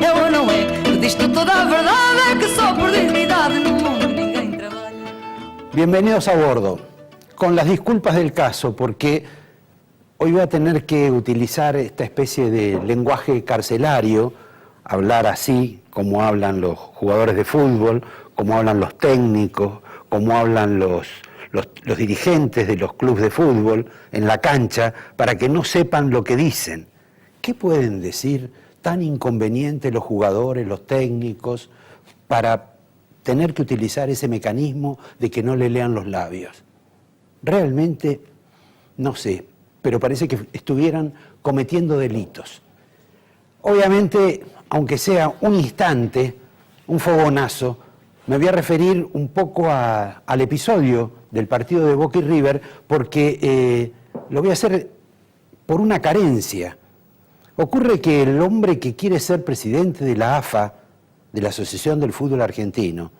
É ou não é? Que diz-te toda a verdade, é que só por dignidade no mundo ninguém trabalha. Bienvenidos a bordo, con las disculpas del caso, porque hoy voy a tener que utilizar esta especie de lenguaje carcelario, hablar así como hablan los jugadores de fútbol, como hablan los técnicos, como hablan los dirigentes de los clubes de fútbol en la cancha, para que no sepan lo que dicen. ¿Qué pueden decir tan inconveniente los jugadores, los técnicos, para tener que utilizar ese mecanismo de que no le lean los labios? Realmente, no sé, pero parece que estuvieran cometiendo delitos. Obviamente, aunque sea un instante, un fogonazo, me voy a referir un poco al episodio del partido de Boca y River, porque lo voy a hacer por una carencia. Ocurre que el hombre que quiere ser presidente de la AFA, de la Asociación del Fútbol Argentino,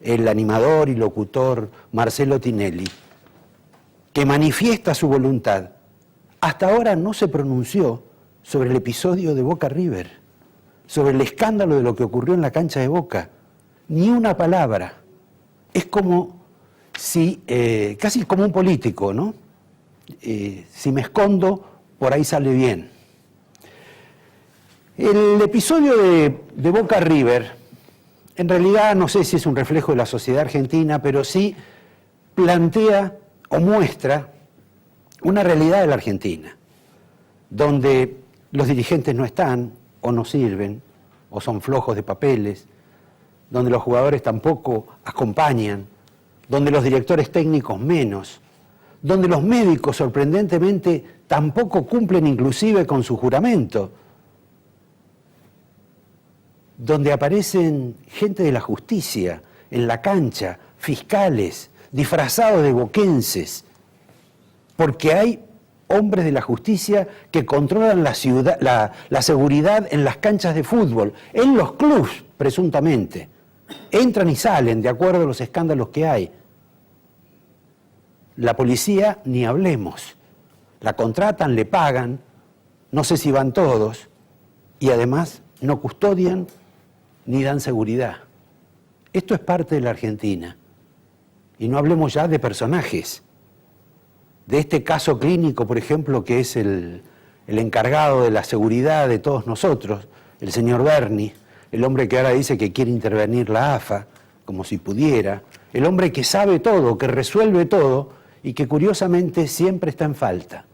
el animador y locutor Marcelo Tinelli, que manifiesta su voluntad, hasta ahora no se pronunció sobre el episodio de Boca River, sobre el escándalo de lo que ocurrió en la cancha de Boca. Ni una palabra. Es como si, casi como un político, ¿no? Si me escondo, por ahí sale bien. El episodio de Boca River, en realidad no sé si es un reflejo de la sociedad argentina, pero sí plantea o muestra una realidad de la Argentina, donde los dirigentes no están, o no sirven, o son flojos de papeles, donde los jugadores tampoco acompañan, donde los directores técnicos menos, donde los médicos sorprendentemente tampoco cumplen inclusive con su juramento, donde aparecen gente de la justicia en la cancha, fiscales, disfrazados de boquenses, porque hay hombres de la justicia que controlan la seguridad en las canchas de fútbol, en los clubes, presuntamente. Entran y salen de acuerdo a los escándalos que hay. La policía, ni hablemos. La contratan, le pagan, no sé si van todos, y además no custodian ni dan seguridad. Esto es parte de la Argentina. Y no hablemos ya de personajes. De este caso clínico, por ejemplo, que es el encargado de la seguridad de todos nosotros, el señor Berni, el hombre que ahora dice que quiere intervenir la AFA, como si pudiera, el hombre que sabe todo, que resuelve todo y que curiosamente siempre está en falta.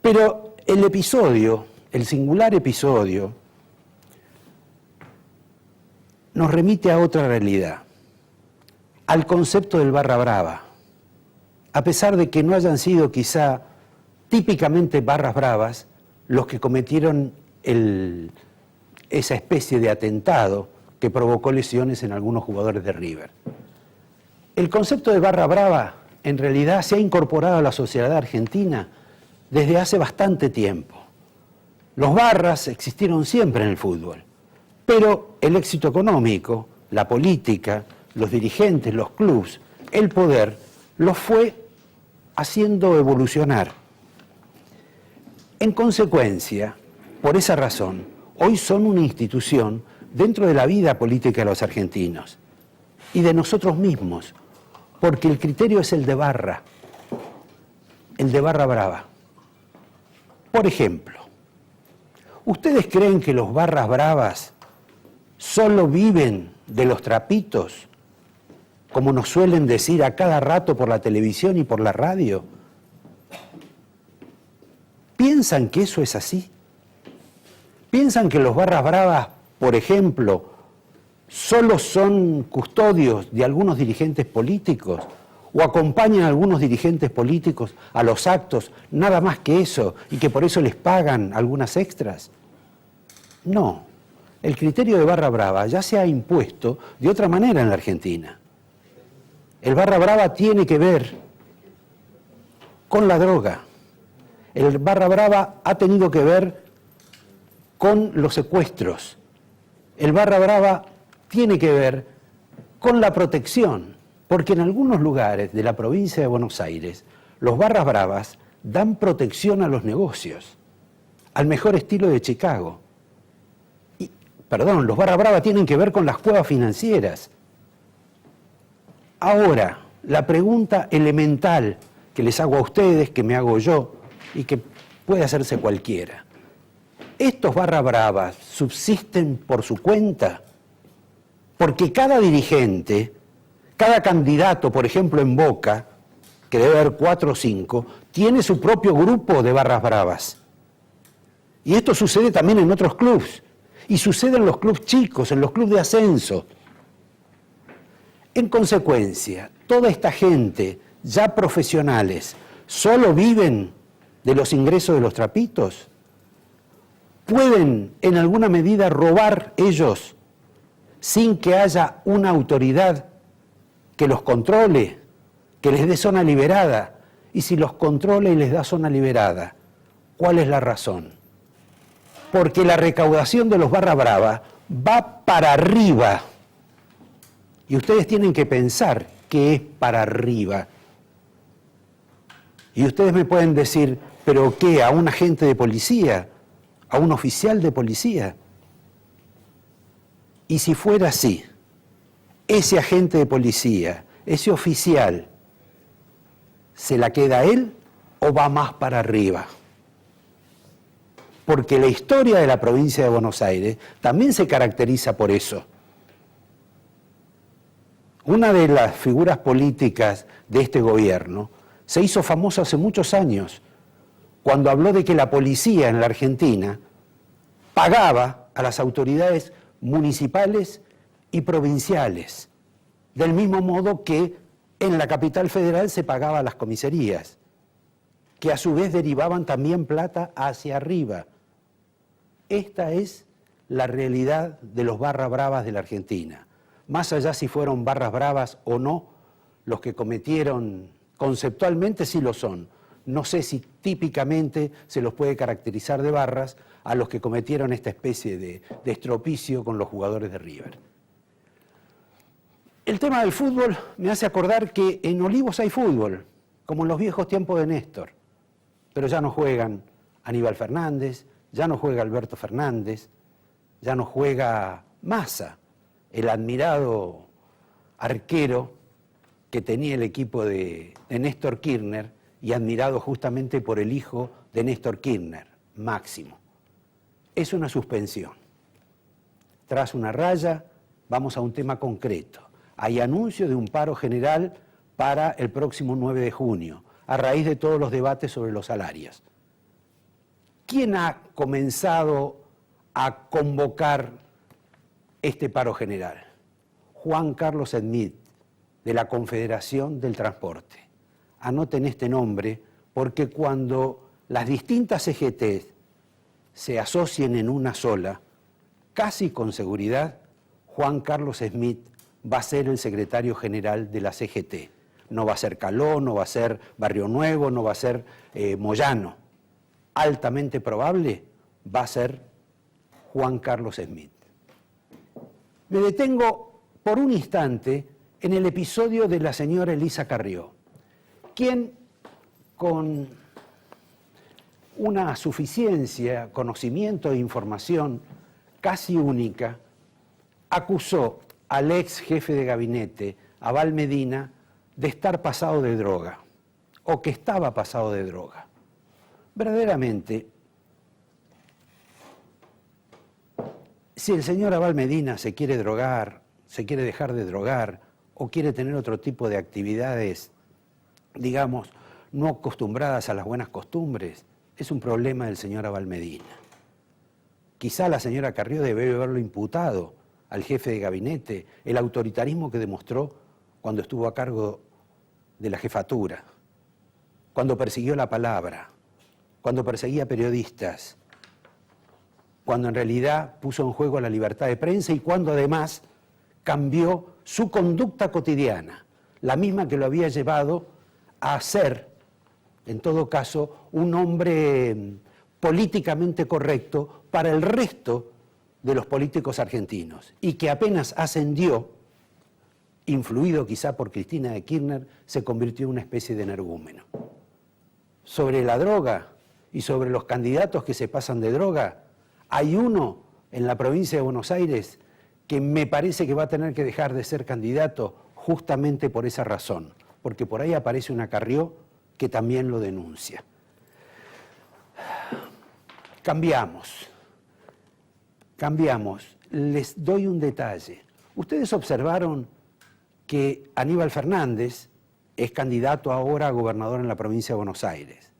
Pero el episodio, el singular episodio, nos remite a otra realidad, al concepto del barra brava. A pesar de que no hayan sido quizá típicamente barras bravas los que cometieron esa especie de atentado que provocó lesiones en algunos jugadores de River. El concepto de barra brava en realidad se ha incorporado a la sociedad argentina desde hace bastante tiempo. Los barras existieron siempre en el fútbol, pero el éxito económico, la política, los dirigentes, los clubes, el poder, los fue haciendo evolucionar. En consecuencia, por esa razón, hoy son una institución dentro de la vida política de los argentinos y de nosotros mismos, porque el criterio es el de barra brava. Por ejemplo, ¿ustedes creen que los barras bravas solo viven de los trapitos, como nos suelen decir a cada rato por la televisión y por la radio? ¿Piensan que eso es así? ¿Piensan que los barras bravas, por ejemplo, solo son custodios de algunos dirigentes políticos o acompañan a algunos dirigentes políticos a los actos, nada más que eso, y que por eso les pagan algunas extras? No, el criterio de barra brava ya se ha impuesto de otra manera en la Argentina. El barra brava tiene que ver con la droga. El barra brava ha tenido que ver con los secuestros. El barra brava tiene que ver con la protección, porque en algunos lugares de la provincia de Buenos Aires, los barras bravas dan protección a los negocios, al mejor estilo de Chicago. Perdón, los barra brava tienen que ver con las cuevas financieras. Ahora, la pregunta elemental que les hago a ustedes, que me hago yo y que puede hacerse cualquiera. ¿Estos barra bravas subsisten por su cuenta? Porque cada dirigente, cada candidato, por ejemplo en Boca, que debe haber 4 o 5, tiene su propio grupo de barras bravas. Y esto sucede también en otros clubes. Y sucede en los clubes chicos, en los clubes de ascenso. En consecuencia, toda esta gente, ya profesionales, ¿solo viven de los ingresos de los trapitos? ¿Pueden en alguna medida robar ellos sin que haya una autoridad que los controle, que les dé zona liberada? Y si los controla y les da zona liberada, ¿cuál es la razón? Porque la recaudación de los barra brava va para arriba. Y ustedes tienen que pensar qué es para arriba. Y ustedes me pueden decir, ¿pero qué? ¿A un agente de policía? ¿A un oficial de policía? Y si fuera así, ese agente de policía, ese oficial, ¿se la queda él o va más para arriba? Porque la historia de la provincia de Buenos Aires también se caracteriza por eso. Una de las figuras políticas de este gobierno se hizo famosa hace muchos años, cuando habló de que la policía en la Argentina pagaba a las autoridades municipales y provinciales, del mismo modo que en la capital federal se pagaba a las comisarías, que a su vez derivaban también plata hacia arriba. Esta es la realidad de los barra bravas de la Argentina. Más allá si fueron barras bravas o no, los que cometieron, conceptualmente sí lo son. No sé si típicamente se los puede caracterizar de barras a los que cometieron esta especie de estropicio con los jugadores de River. El tema del fútbol me hace acordar que en Olivos hay fútbol, como en los viejos tiempos de Néstor, pero ya no juegan Aníbal Fernández, ya no juega Alberto Fernández, ya no juega Massa, el admirado arquero que tenía el equipo de Néstor Kirchner y admirado justamente por el hijo de Néstor Kirchner, Máximo. Es una suspensión. Tras una raya, vamos a un tema concreto. Hay anuncio de un paro general para el próximo 9 de junio, a raíz de todos los debates sobre los salarios. ¿Quién ha comenzado a convocar este paro general? Juan Carlos Smith, de la Confederación del Transporte. Anoten este nombre porque cuando las distintas CGT se asocien en una sola, casi con seguridad, Juan Carlos Smith va a ser el secretario general de la CGT. No va a ser Caló, no va a ser Barrio Nuevo, no va a ser Moyano. Altamente probable va a ser Juan Carlos Smith. Me detengo por un instante en el episodio de la señora Elisa Carrió, quien con una suficiencia, conocimiento e información casi única, acusó al ex jefe de gabinete, Abal Medina, de estar pasado de droga, o que estaba pasado de droga. Verdaderamente, si el señor Abal Medina se quiere drogar, se quiere dejar de drogar, o quiere tener otro tipo de actividades, digamos, no acostumbradas a las buenas costumbres, es un problema del señor Abal Medina. Quizá la señora Carrió debe haberlo imputado al jefe de gabinete, el autoritarismo que demostró cuando estuvo a cargo de la jefatura, cuando persiguió la palabra, cuando perseguía periodistas, cuando en realidad puso en juego la libertad de prensa y cuando además cambió su conducta cotidiana, la misma que lo había llevado a ser, en todo caso, un hombre políticamente correcto para el resto de los políticos argentinos y que apenas ascendió, influido quizá por Cristina de Kirchner, se convirtió en una especie de energúmeno. Sobre la droga y sobre los candidatos que se pasan de droga, hay uno en la provincia de Buenos Aires que me parece que va a tener que dejar de ser candidato justamente por esa razón, porque por ahí aparece una Carrió que también lo denuncia. Cambiamos. Les doy un detalle. Ustedes observaron que Aníbal Fernández es candidato ahora a gobernador en la provincia de Buenos Aires,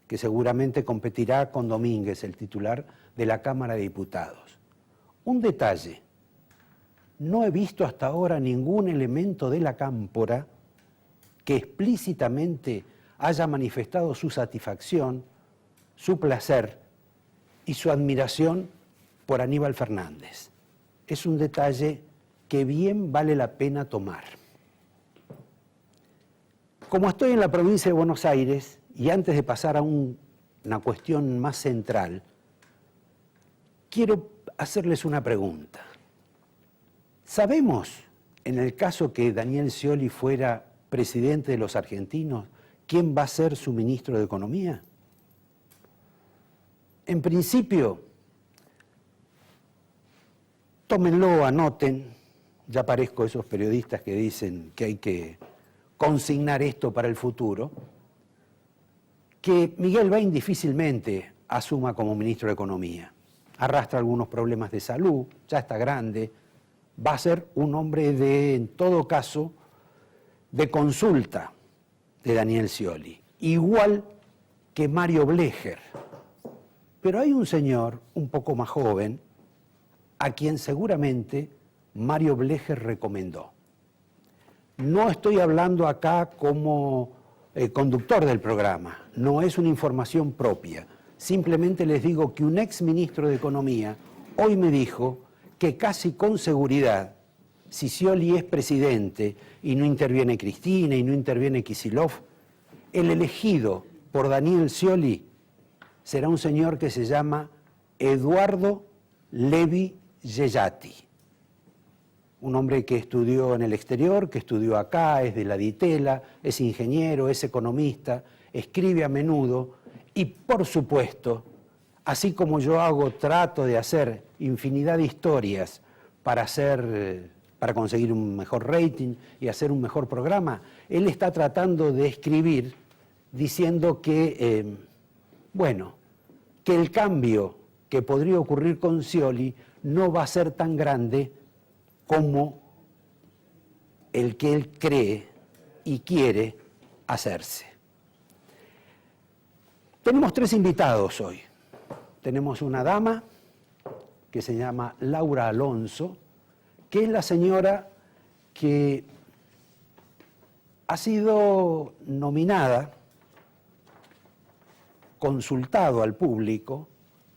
que seguramente competirá con Domínguez, el titular de la Cámara de Diputados. Un detalle, no he visto hasta ahora ningún elemento de la cámpora que explícitamente haya manifestado su satisfacción, su placer y su admiración por Aníbal Fernández. Es un detalle que bien vale la pena tomar. Como estoy en la provincia de Buenos Aires, y antes de pasar a una cuestión más central, quiero hacerles una pregunta. ¿Sabemos, en el caso que Daniel Scioli fuera presidente de los argentinos, quién va a ser su ministro de Economía? En principio, tómenlo, anoten, ya parezco esos periodistas que dicen que hay que consignar esto para el futuro, que Miguel Bain difícilmente asuma como ministro de Economía. Arrastra algunos problemas de salud, ya está grande, va a ser un hombre de, en todo caso, de consulta de Daniel Scioli, igual que Mario Blecher. Pero hay un señor un poco más joven a quien seguramente Mario Blecher recomendó. No estoy hablando acá como conductor del programa, no es una información propia. Simplemente les digo que un ex ministro de Economía hoy me dijo que casi con seguridad, si Scioli es presidente y no interviene Cristina y no interviene Kicillof, el elegido por Daniel Scioli será un señor que se llama Eduardo Levi Yeyati. Un hombre que estudió en el exterior, que estudió acá, es de la Ditela, es ingeniero, es economista, escribe a menudo y, por supuesto, así como yo trato de hacer infinidad de historias para conseguir un mejor rating y hacer un mejor programa, él está tratando de escribir diciendo que, que el cambio que podría ocurrir con Scioli no va a ser tan grande como el que él cree y quiere hacerse. Tenemos 3 invitados hoy. Tenemos una dama que se llama Laura Alonso, que es la señora que ha sido nominada, consultado al público,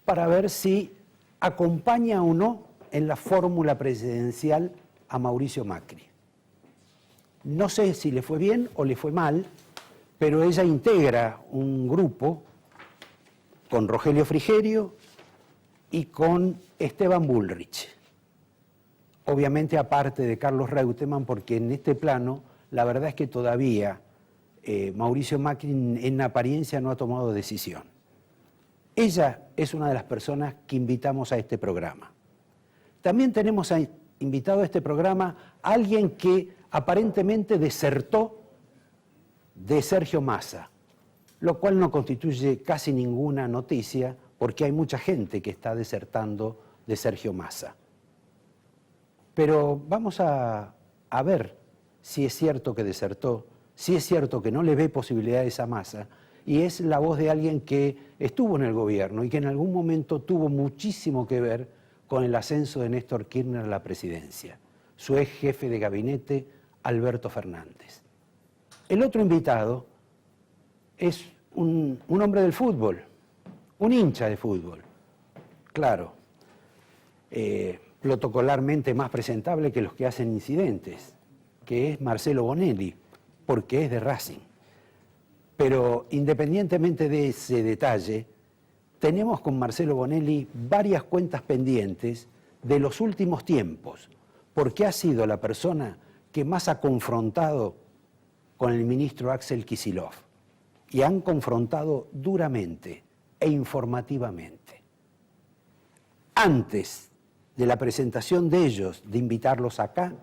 para ver si acompaña o no en la fórmula presidencial a Mauricio Macri. No sé si le fue bien o le fue mal, pero ella integra un grupo con Rogelio Frigerio y con Esteban Bullrich. Obviamente aparte de Carlos Reutemann, porque en este plano la verdad es que todavía Mauricio Macri en apariencia no ha tomado decisión. Ella es una de las personas que invitamos a este programa. También tenemos invitado a este programa a alguien que aparentemente desertó de Sergio Massa, lo cual no constituye casi ninguna noticia porque hay mucha gente que está desertando de Sergio Massa. Pero vamos a ver si es cierto que desertó, si es cierto que no le ve posibilidades a Massa, y es la voz de alguien que estuvo en el gobierno y que en algún momento tuvo muchísimo que ver con el ascenso de Néstor Kirchner a la presidencia, su ex jefe de gabinete, Alberto Fernández. El otro invitado es un hombre del fútbol, un hincha de fútbol, claro, protocolarmente más presentable que los que hacen incidentes, que es Marcelo Bonelli, porque es de Racing. Pero independientemente de ese detalle, tenemos con Marcelo Bonelli varias cuentas pendientes de los últimos tiempos, porque ha sido la persona que más ha confrontado con el ministro Axel Kicillof, y han confrontado duramente e informativamente. Antes de la presentación de ellos, de invitarlos acá,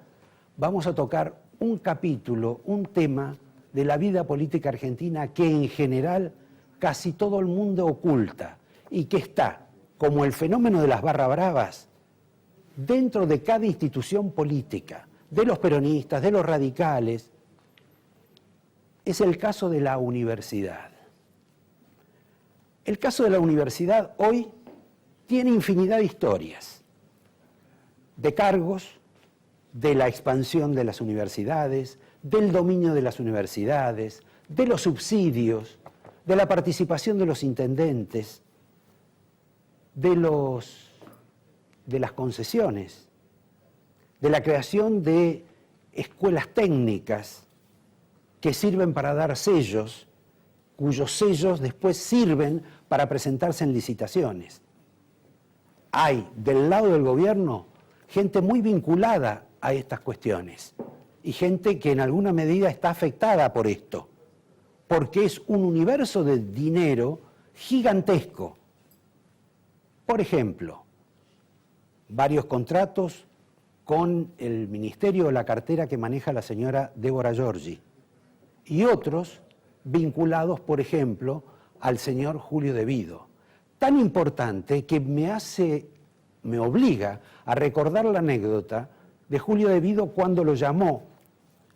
vamos a tocar un capítulo, un tema de la vida política argentina que en general casi todo el mundo oculta y que está, como el fenómeno de las barras bravas, dentro de cada institución política, de los peronistas, de los radicales. Es el caso de la universidad. El caso de la universidad hoy tiene infinidad de historias, de cargos, de la expansión de las universidades, del dominio de las universidades, de los subsidios, de la participación de los intendentes, de las concesiones, de la creación de escuelas técnicas que sirven para dar sellos, cuyos sellos después sirven para presentarse en licitaciones. Hay del lado del gobierno gente muy vinculada a estas cuestiones y gente que en alguna medida está afectada por esto, porque es un universo de dinero gigantesco. Por ejemplo, varios contratos con el ministerio o la cartera que maneja la señora Débora Giorgi y otros vinculados, por ejemplo, al señor Julio De Vido. Tan importante que me obliga a recordar la anécdota de Julio De Vido cuando lo llamó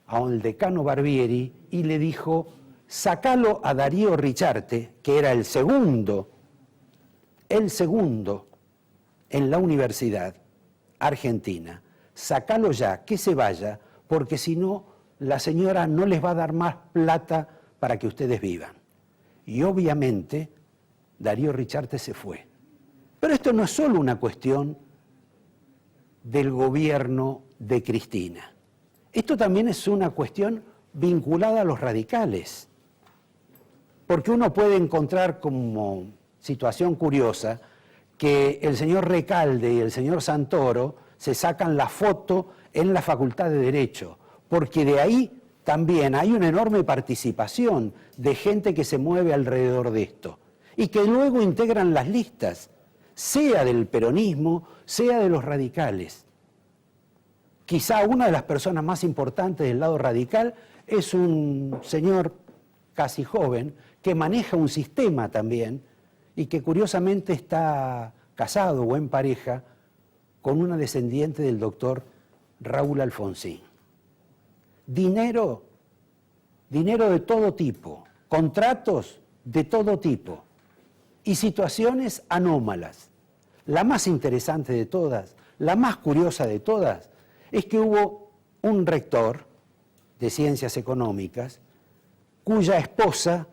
al decano Barbieri y le dijo: sacalo a Darío Richarte, que era el segundo en la universidad argentina, sacalo ya, que se vaya, porque si no, la señora no les va a dar más plata para que ustedes vivan. Y obviamente Darío Richarte se fue. Pero esto no es solo una cuestión del gobierno de Cristina. Esto también es una cuestión vinculada a los radicales. Porque uno puede encontrar como situación curiosa que el señor Recalde y el señor Santoro se sacan la foto en la Facultad de Derecho, porque de ahí también hay una enorme participación de gente que se mueve alrededor de esto y que luego integran las listas, sea del peronismo, sea de los radicales. Quizá una de las personas más importantes del lado radical es un señor casi joven que maneja un sistema también y que curiosamente está casado o en pareja con una descendiente del doctor Raúl Alfonsín. Dinero de todo tipo, contratos de todo tipo y situaciones anómalas. La más interesante de todas, la más curiosa de todas, es que hubo un rector de Ciencias Económicas cuya esposa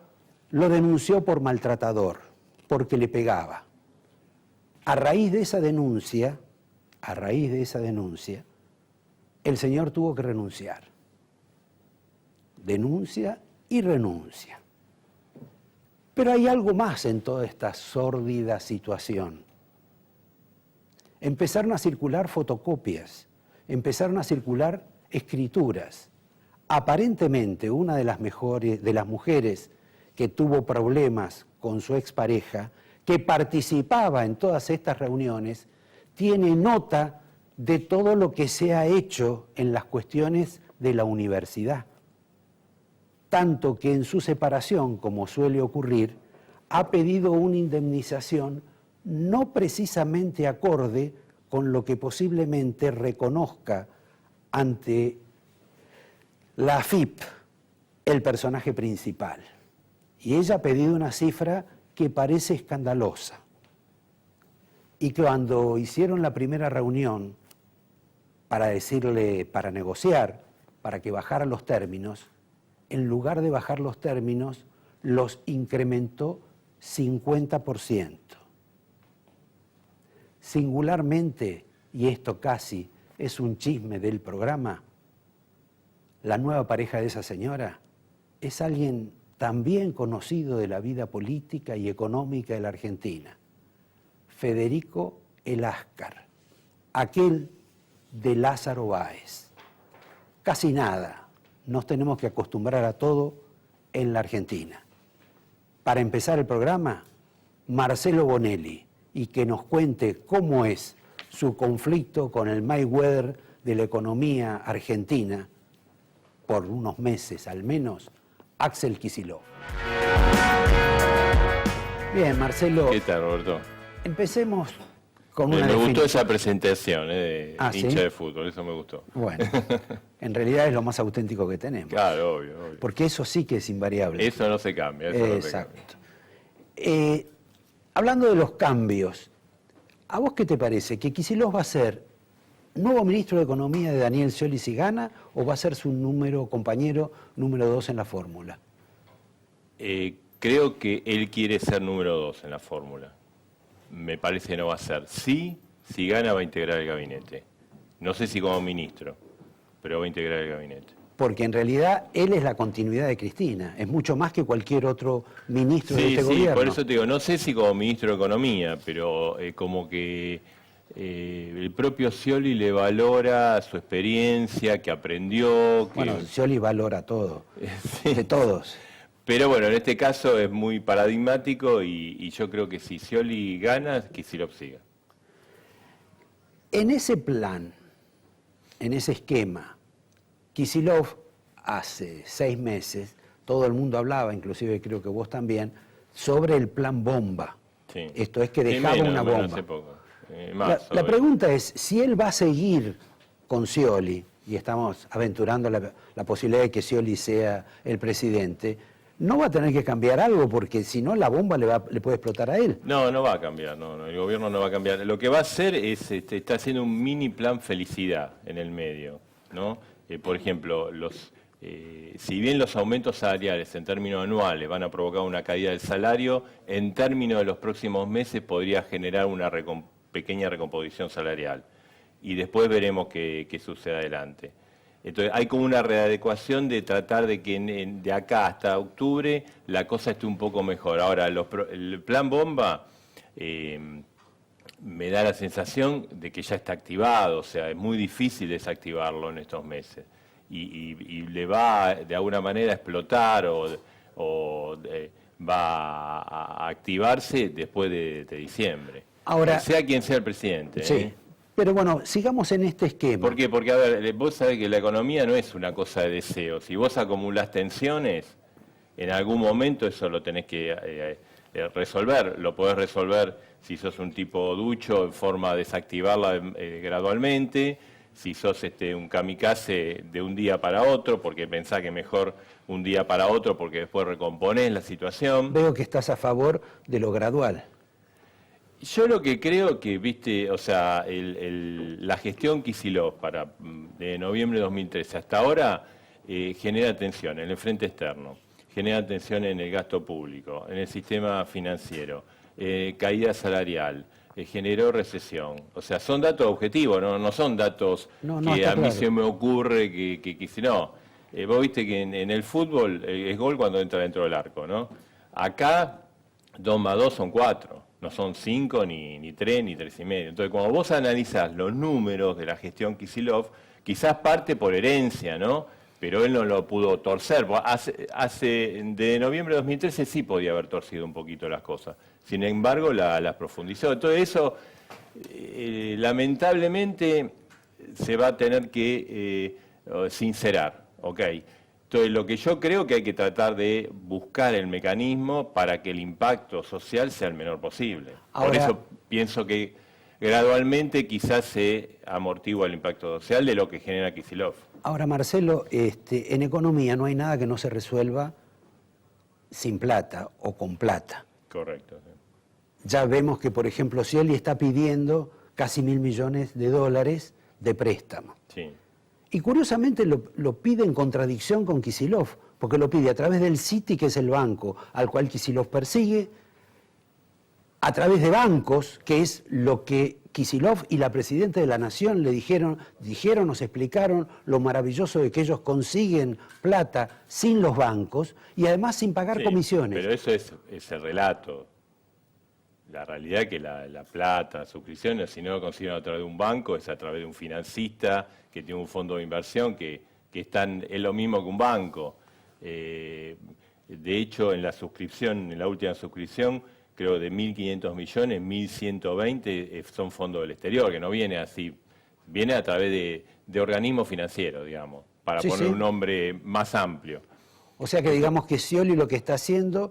lo denunció por maltratador, porque le pegaba. A raíz de esa denuncia, el señor tuvo que renunciar. Denuncia y renuncia. Pero hay algo más en toda esta sórdida situación. Empezaron a circular fotocopias, empezaron a circular escrituras. Aparentemente, una de las mujeres que tuvo problemas con su expareja, que participaba en todas estas reuniones, tiene nota de todo lo que se ha hecho en las cuestiones de la universidad. Tanto que en su separación, como suele ocurrir, ha pedido una indemnización no precisamente acorde con lo que posiblemente reconozca ante la AFIP el personaje principal. Y ella ha pedido una cifra que parece escandalosa. Y cuando hicieron la primera reunión para negociar, para que bajara los términos, en lugar de bajar los términos, los incrementó 50%. Singularmente, y esto casi es un chisme del programa, la nueva pareja de esa señora es alguien también conocido de la vida política y económica de la Argentina, Federico Eláscar, aquel de Lázaro Báez. Casi nada, nos tenemos que acostumbrar a todo en la Argentina. Para empezar el programa, Marcelo Bonelli, y que nos cuente cómo es su conflicto con el Mayweather de la economía argentina, por unos meses al menos, Axel Kicillof. Bien, Marcelo. ¿Qué tal, Roberto? Empecemos con una Me gustó definición. esa presentación de ¿Sí? hincha de fútbol, eso me gustó. Bueno, en realidad es lo más auténtico que tenemos. Claro, obvio. Porque eso sí que es invariable. Eso no se cambia. Eso Exacto. Hablando de los cambios, ¿a vos qué te parece? ¿Que Kicillof va a ser nuevo ministro de Economía de Daniel Scioli si gana o va a ser su compañero número 2 en la fórmula? Creo que él quiere ser número 2 en la fórmula. Me parece que no va a ser. Sí, si gana va a integrar el gabinete. No sé si como ministro, pero va a integrar el gabinete. Porque en realidad él es la continuidad de Cristina, es mucho más que cualquier otro ministro de este gobierno. Por eso te digo, no sé si como ministro de Economía, pero como que el propio Scioli le valora su experiencia, que aprendió. Bueno, Scioli valora todo, Sí. de todos. Pero bueno, en este caso es muy paradigmático y yo creo que si Scioli gana, Kicillof siga. En ese plan, en ese esquema, Kicillof hace 6 meses, todo el mundo hablaba, inclusive creo que vos también, sobre el plan bomba. Sí. Esto es que dejaba una bomba. Hace poco. La pregunta es, si él va a seguir con Scioli, y estamos aventurando la posibilidad de que Scioli sea el presidente, ¿no va a tener que cambiar algo? Porque si no, la bomba le puede explotar a él. No va a cambiar, el gobierno no va a cambiar. Lo que va a hacer es, está haciendo un mini plan felicidad en el medio, ¿no? Por ejemplo, si bien los aumentos salariales en términos anuales van a provocar una caída del salario, en términos de los próximos meses podría generar una pequeña recomposición salarial. Y después veremos qué sucede adelante. Entonces hay como una readecuación de tratar de que de acá hasta octubre la cosa esté un poco mejor. Ahora, el plan bomba me da la sensación de que ya está activado, o sea, es muy difícil desactivarlo en estos meses. Y le va de alguna manera a explotar o va a activarse después de diciembre. Ahora, sea quien sea el presidente. Sí. Pero bueno, sigamos en este esquema. ¿Por qué? Porque, a ver, vos sabés que la economía no es una cosa de deseos. Si vos acumulás tensiones, en algún momento eso lo tenés que resolver. Lo podés resolver si sos un tipo ducho, en forma de desactivarla gradualmente. Si sos un kamikaze de un día para otro, porque pensás que mejor un día para otro, porque después recomponés la situación. Veo que estás a favor de lo gradual. Yo lo que creo que, viste, o sea, la gestión Kicillof de noviembre de 2013 hasta ahora genera tensión en el frente externo, genera tensión en el gasto público, en el sistema financiero, caída salarial, generó recesión. O sea, son datos objetivos, no son datos que a mí claro. se me ocurre que no. Vos viste que en el fútbol es gol cuando entra dentro del arco, ¿no? Acá 2 más 2 son 4. No son 5, ni 3, ni 3,5. Entonces, cuando vos analizás los números de la gestión Kicillof, quizás parte por herencia, ¿no? Pero él no lo pudo torcer. De noviembre de 2013 sí podía haber torcido un poquito las cosas. Sin embargo, las profundizó. Entonces, eso, lamentablemente, se va a tener que sincerar, ¿ok? Entonces, lo que yo creo que hay que tratar de buscar el mecanismo para que el impacto social sea el menor posible. Por eso pienso que gradualmente quizás se amortigua el impacto social de lo que genera Kicillof. Ahora, Marcelo, en economía no hay nada que no se resuelva sin plata o con plata. Correcto. Sí. Ya vemos que, por ejemplo, Scioli está pidiendo casi $1.000 millones de préstamo. Sí. Y curiosamente lo pide en contradicción con Kicillof, porque lo pide a través del Citi, que es el banco al cual Kicillof persigue, a través de bancos, que es lo que Kicillof y la Presidenta de la Nación le dijeron, nos explicaron lo maravilloso de que ellos consiguen plata sin los bancos y además sin pagar comisiones. Pero eso es el relato. La realidad es que la plata, suscripciones, si no lo consiguen a través de un banco, es a través de un financista que tiene un fondo de inversión que es lo mismo que un banco. De hecho, en la última suscripción, creo de 1.500 millones, 1.120 son fondos del exterior, que no viene así, viene a través de organismos financieros, digamos, para Sí, poner sí. un nombre más amplio. O sea que digamos que Scioli lo que está haciendo,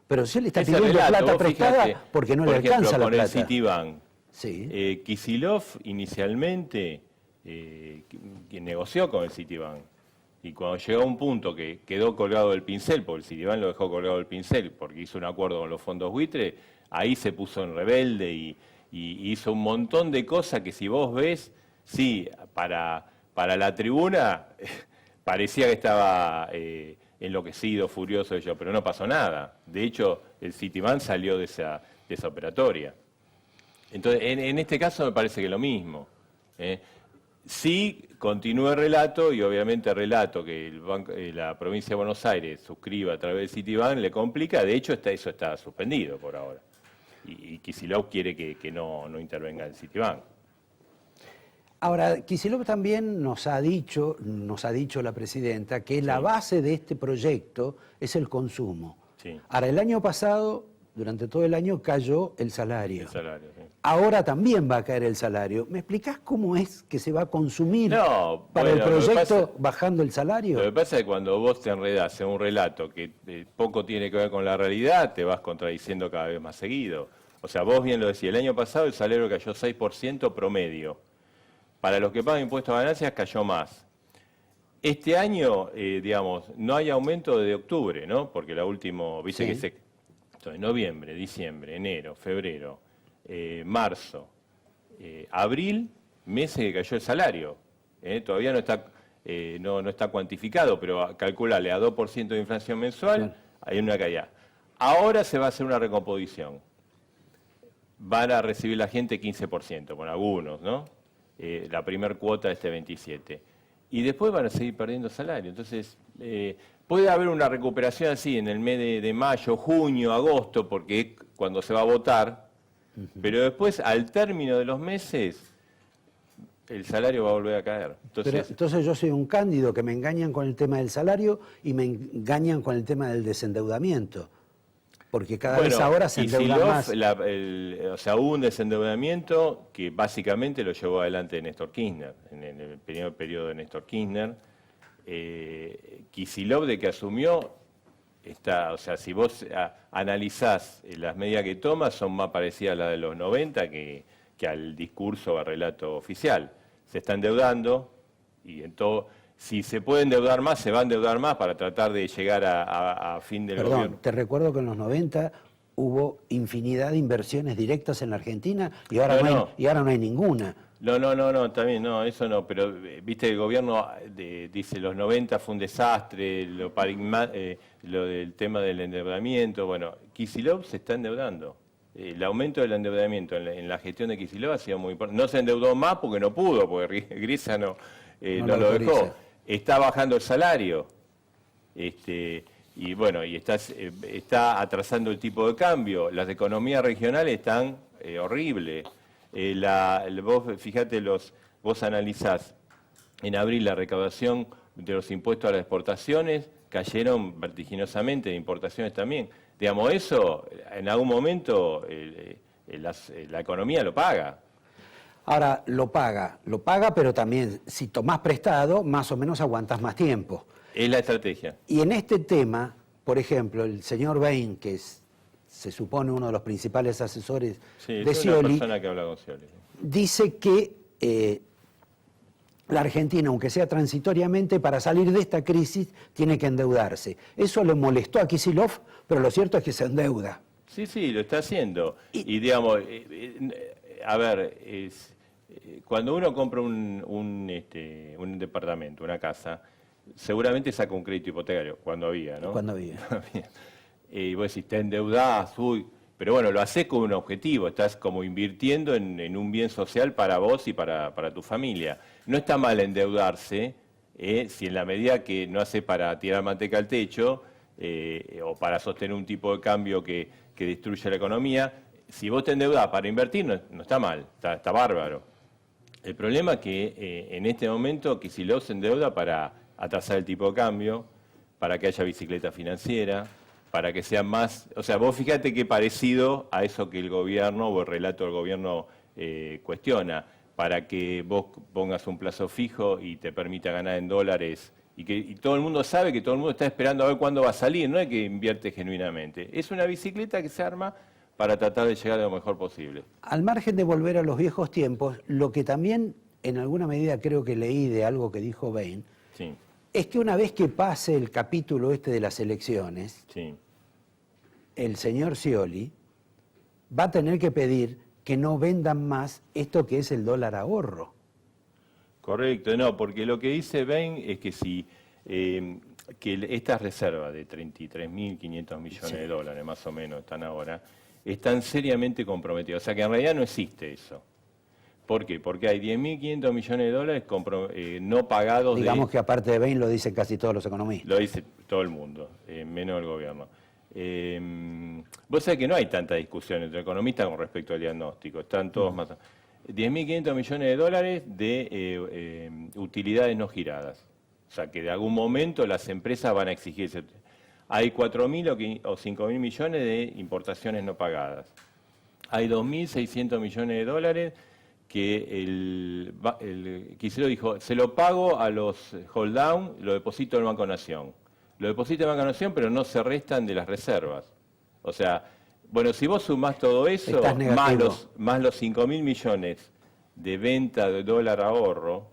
pero Scioli está Ese pidiendo relato, plata vos prestada fíjate, porque no por le alcanza ejemplo, la con plata. el Citibank. Sí. Kicillof inicialmente quien negoció con el Citibank. Y cuando llegó a un punto que quedó colgado del pincel, porque el Citibank lo dejó colgado del pincel, porque hizo un acuerdo con los fondos buitre, ahí se puso en rebelde y hizo un montón de cosas que si vos ves, sí, para la tribuna parecía que estaba enloquecido, furioso yo, pero no pasó nada. De hecho, el Citibank salió de esa operatoria. Entonces, en este caso me parece que es lo mismo. Sí, continúa el relato y obviamente el relato que la provincia de Buenos Aires suscriba a través del Citibank le complica, de hecho eso está suspendido por ahora. Y Kicillof quiere que no intervenga el Citibank. Ahora, Kicillof también nos ha dicho la presidenta, que la base de este proyecto es el consumo. Sí. Ahora, el año pasado, durante todo el año, cayó el salario. El salario, sí. Ahora también va a caer el salario. ¿Me explicás cómo es que se va a consumir No, para bueno, el lo que proyecto pasa- bajando el salario? Lo que pasa es que cuando vos te enredás en un relato que poco tiene que ver con la realidad, te vas contradiciendo cada vez más seguido. O sea, vos bien lo decís, el año pasado el salario cayó 6% promedio. Para los que pagan impuestos a ganancias cayó más. Este año, digamos, no hay aumento desde octubre, ¿no? Porque la última, viste Sí. entonces, noviembre, diciembre, enero, febrero, marzo, abril, meses que cayó el salario. Todavía no está, no está cuantificado, pero calculale a 2% de inflación mensual, Claro. hay una caída. Ahora se va a hacer una recomposición. Van a recibir la gente 15%, con algunos, ¿no? La primer cuota de este 27. Y después van a seguir perdiendo salario. Entonces, puede haber una recuperación así en el mes de mayo, junio, agosto, porque es cuando se va a votar, pero después, al término de los meses, el salario va a volver a caer. Pero entonces yo soy un cándido que me engañan con el tema del salario y me engañan con el tema del desendeudamiento. Porque cada vez ahora se endeudan Kicillof, más. o sea, hubo un desendeudamiento que básicamente lo llevó adelante Néstor Kirchner, en el primer periodo de Néstor Kirchner. Kicillof, de que asumió, o sea, si vos analizás las medidas que toma, son más parecidas a las de los 90 que al discurso o al relato oficial. Se está endeudando y en todo... Si se puede endeudar más, se va a endeudar más para tratar de llegar a fin del Perdón, gobierno. te recuerdo que en los 90 hubo infinidad de inversiones directas en la Argentina y ahora, y ahora no hay ninguna. No, también no, eso no, pero viste, el gobierno dice los 90 fue un desastre, lo del tema del endeudamiento, bueno, Kicillof se está endeudando. El aumento del endeudamiento en la gestión de Kicillof ha sido muy importante. No se endeudó más porque no pudo, porque Grisa no lo dejó. autoriza. Está bajando el salario. Y bueno, y está atrasando el tipo de cambio. Las economías regionales están horribles. Vos, fíjate, vos analizás en abril la recaudación de los impuestos a las exportaciones, cayeron vertiginosamente, de importaciones también. Digamos, eso en algún momento la economía lo paga. Ahora, lo paga, pero también si tomás prestado, más o menos aguantás más tiempo. Es la estrategia. Y en este tema, por ejemplo, el señor Bain, que se supone uno de los principales asesores Sí, de es una Scioli, persona que habla con Scioli. dice que la Argentina, aunque sea transitoriamente, para salir de esta crisis tiene que endeudarse. Eso le molestó a Kicillof, pero lo cierto es que se endeuda. Sí, lo está haciendo. Y digamos, a ver, cuando uno compra un departamento, una casa, seguramente saca un crédito hipotecario, cuando había, ¿no? Cuando había. Y vos decís, te endeudás, uy, pero bueno, lo haces con un objetivo, estás como invirtiendo en un bien social para vos y para tu familia. No está mal endeudarse, si en la medida que no hace para tirar manteca al techo, o para sostener un tipo de cambio que destruye la economía, si vos te endeudás para invertir, no está mal, está bárbaro. El problema es que en este momento Kicillof se endeuda para atrasar el tipo de cambio, para que haya bicicleta financiera, para que sea más... O sea, vos fíjate qué parecido a eso que el gobierno o el relato del gobierno cuestiona, para que vos pongas un plazo fijo y te permita ganar en dólares y todo el mundo sabe que todo el mundo está esperando a ver cuándo va a salir, no es que invierte genuinamente. Es una bicicleta que se arma para tratar de llegar a lo mejor posible. Al margen de volver a los viejos tiempos, lo que también en alguna medida creo que leí de algo que dijo Bain, Sí, es que una vez que pase el capítulo este de las elecciones, sí. el señor Scioli va a tener que pedir que no vendan más esto que es el dólar ahorro. Correcto, no, porque lo que dice Bain es que si estas reservas de 33.500 millones de dólares, más o menos, están ahora, están seriamente comprometidas. O sea que en realidad no existe eso. ¿Por qué? Porque hay 10.500 millones de dólares no pagados. Digamos que aparte de Bain lo dicen casi todos los economistas. Lo dice todo el mundo, menos el gobierno. Vos sabés que no hay tanta discusión entre economistas con respecto al diagnóstico. Están todos más... 10.500 millones de dólares de utilidades no giradas. O sea, que de algún momento las empresas van a exigirse. Hay 4.000 o 5.000 millones de importaciones no pagadas. Hay 2.600 millones de dólares que el Kicillof dijo, se lo pago a los hold down, lo deposito en el Banco Nación. Lo deposito en el Banco Nación, pero no se restan de las reservas. O sea, bueno, si vos sumás todo eso, más los 5.000 millones de venta de dólar ahorro,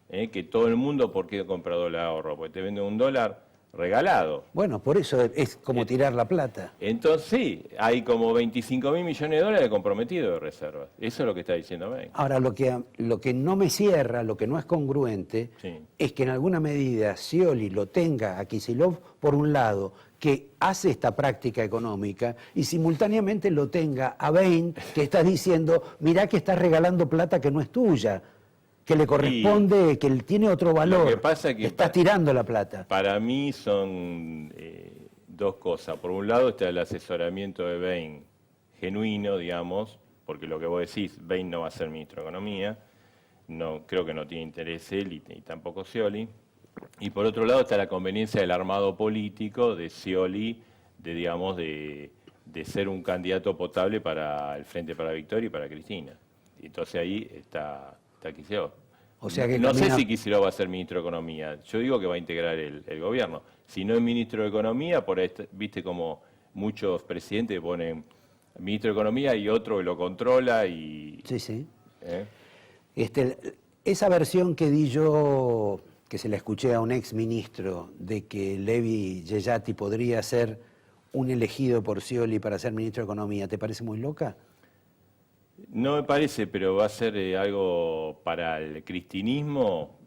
que todo el mundo, ¿por qué compra dólar ahorro? Porque te venden un dólar regalado. Bueno, por eso es como tirar la plata. Entonces sí, hay como 25.000 millones de dólares comprometidos de reservas. Eso es lo que está diciendo Bain. Ahora, lo que no me cierra, lo que no es congruente, Sí. es que en alguna medida Scioli lo tenga a Kicillof, por un lado, que hace esta práctica económica, y simultáneamente lo tenga a Bain, que está diciendo, mirá que estás regalando plata que no es tuya, que le corresponde, que tiene otro valor, Lo que pasa es que estás tirando la plata. Para mí son dos cosas. Por un lado está el asesoramiento de Bain genuino, digamos, porque lo que vos decís, Bain no va a ser ministro de Economía, no, creo que no tiene interés él y tampoco Scioli. Y por otro lado está la conveniencia del armado político de Scioli, de ser un candidato potable para el Frente para la Victoria y para Cristina. Entonces ahí está Kicillof. O sea que no sé camina- si Kicillof va a ser ministro de Economía. Yo digo que va a integrar el gobierno. Si no es ministro de Economía, por ahí, viste como muchos presidentes ponen ministro de Economía y otro que lo controla y... Sí, sí. ¿eh? Esa versión que di yo, que se la escuché a un ex ministro, de que Levi Yeyati podría ser un elegido por Scioli para ser ministro de Economía, ¿te parece muy loca? No me parece, pero va a ser algo para el cristinismo,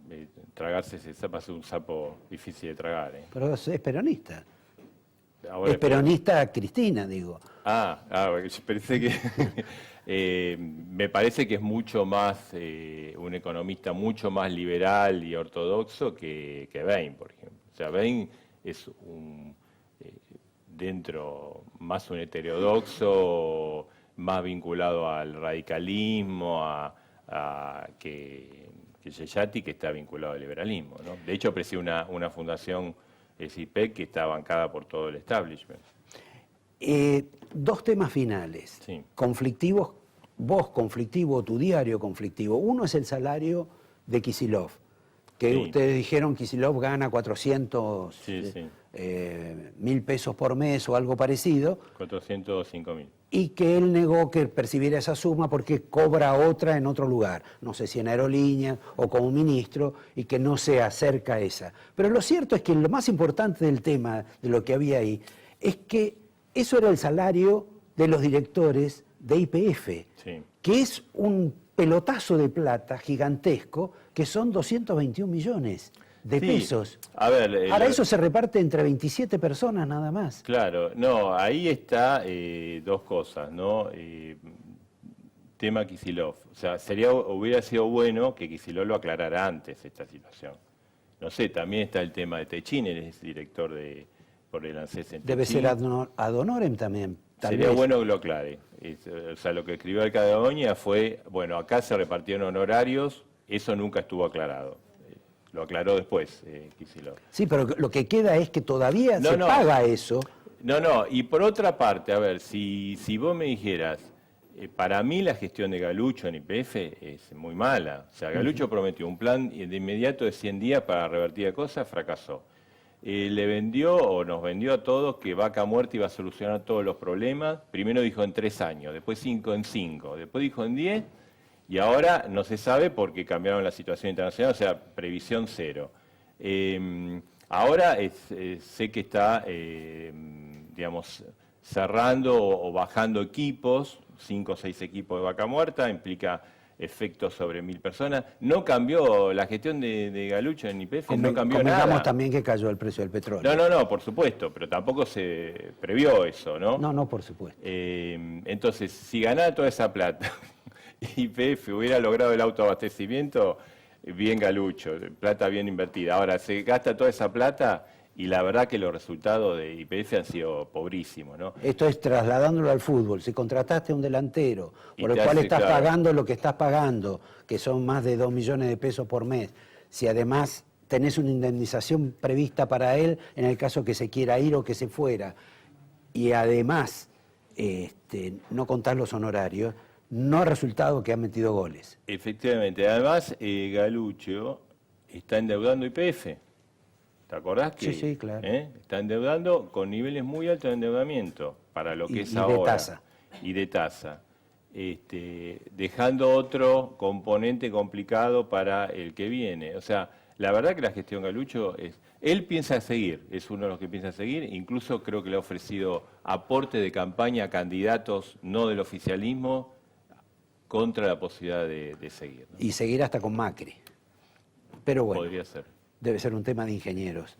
tragarse ese sapo, es un sapo difícil de tragar. Pero es peronista. Ahora Es peronista Cristina, digo. Yo pensé que... me parece que es mucho más, un economista mucho más liberal y ortodoxo que Bain, por ejemplo. O sea, Bain es dentro más un heterodoxo, más vinculado al radicalismo, que Yeyati, que está vinculado al liberalismo, ¿no? De hecho, preside una fundación CIPEC que está bancada por todo el establishment. Dos temas finales, Sí. conflictivos, vos conflictivo, tu diario conflictivo. Uno es el salario de Kicillof, que Sí. ustedes dijeron Kicillof gana 400 Sí, sí. 1.000 pesos por mes o algo parecido, 405.000. y que él negó que percibiera esa suma porque cobra otra en otro lugar, no sé si en aerolínea o como ministro, y que no se acerca a esa. Pero lo cierto es que lo más importante del tema, de lo que había ahí, es que eso era el salario de los directores de YPF, Sí. que es un pelotazo de plata gigantesco, que son 221 millones de Sí. pesos. A ver, Ahora eso se reparte entre 27 personas nada más. Claro, no, ahí está dos cosas, ¿no? Tema Kicillof. O sea, hubiera sido bueno que Kicillof lo aclarara antes esta situación. No sé, también está el tema de Techín, él es director por el ANSES en Debe Techín. ser ad honorem también. Tal Sería vez. bueno que lo aclare. O sea, lo que escribió Alcadoña fue, bueno, acá se repartieron honorarios, eso nunca estuvo aclarado. Lo aclaró después Kicillof. Sí, pero lo que queda es que todavía No, se no. paga eso No, y por otra parte, a ver, si vos me dijeras, para mí la gestión de Galucho en YPF es muy mala. O sea, Galucho prometió un plan de inmediato de 100 días para revertir la cosa, fracasó. Le vendió o nos vendió a todos que Vaca Muerta iba a solucionar todos los problemas. Primero dijo en 3 años, después 5 en 5, después dijo en 10 y ahora no se sabe porque cambiaron la situación internacional, o sea, previsión cero. Ahora sé que está, digamos, cerrando o bajando equipos, 5 o 6 equipos de Vaca Muerta, implica efectos sobre 1000 personas. No cambió la gestión de Galucho en YPF, no cambió nada. Comentamos también que cayó el precio del petróleo. No, por supuesto, pero tampoco se previó eso, ¿no? No, por supuesto. Entonces, si ganara toda esa plata, YPF hubiera logrado el autoabastecimiento, bien Galucho, plata bien invertida. Ahora, se gasta toda esa plata y la verdad que los resultados de YPF han sido pobrísimos, ¿no? Esto es trasladándolo al fútbol. Si contrataste a un delantero, por el te cual hace, estás claro, pagando lo que estás pagando, que son más de 2 millones de pesos por mes, si además tenés una indemnización prevista para él en el caso que se quiera ir o que se fuera, y además no contás los honorarios, no ha resultado que ha metido goles. Efectivamente. Además, Galucho está endeudando YPF. ¿Te acordás que Sí, claro. está endeudando con niveles muy altos de endeudamiento para lo que es ahora? De tasa. Y de tasa. Dejando otro componente complicado para el que viene. O sea, la verdad que la gestión Galucho es... Él piensa seguir, es uno de los que piensa seguir, incluso creo que le ha ofrecido aporte de campaña a candidatos no del oficialismo contra la posibilidad de seguir, ¿no? Y seguir hasta con Macri. Pero bueno, Podría ser. debe ser un tema de ingenieros.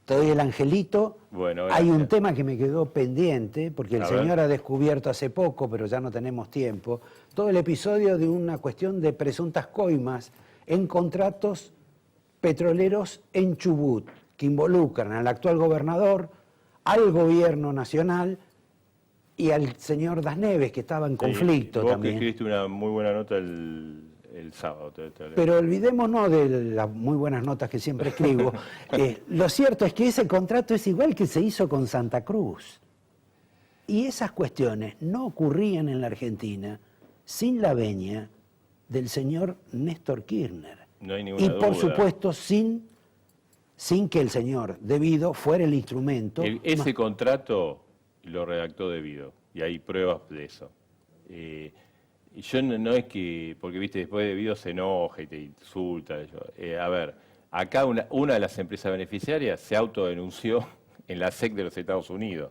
Te doy el angelito. Bueno, hay gracias. un tema que me quedó pendiente, porque el A ver. señor ha descubierto hace poco, pero ya no tenemos tiempo, todo el episodio de una cuestión de presuntas coimas en contratos petroleros en Chubut, que involucran al actual gobernador, al gobierno nacional y al señor Das Neves, que estaba en conflicto Vos también. que escribiste una muy buena nota el sábado. Pero olvidémonos de las muy buenas notas que siempre escribo. Lo cierto es que ese contrato es igual que se hizo con Santa Cruz. Y esas cuestiones no ocurrían en la Argentina sin la venia del señor Néstor Kirchner. No hay ninguna Y por duda. supuesto sin que el señor Devido fuera el instrumento. Ese contrato lo redactó Devido, y hay pruebas de eso. Y yo no es que, porque viste, después Devido se enoja y te insulta. A ver, acá una de las empresas beneficiarias se autodenunció en la SEC de los Estados Unidos.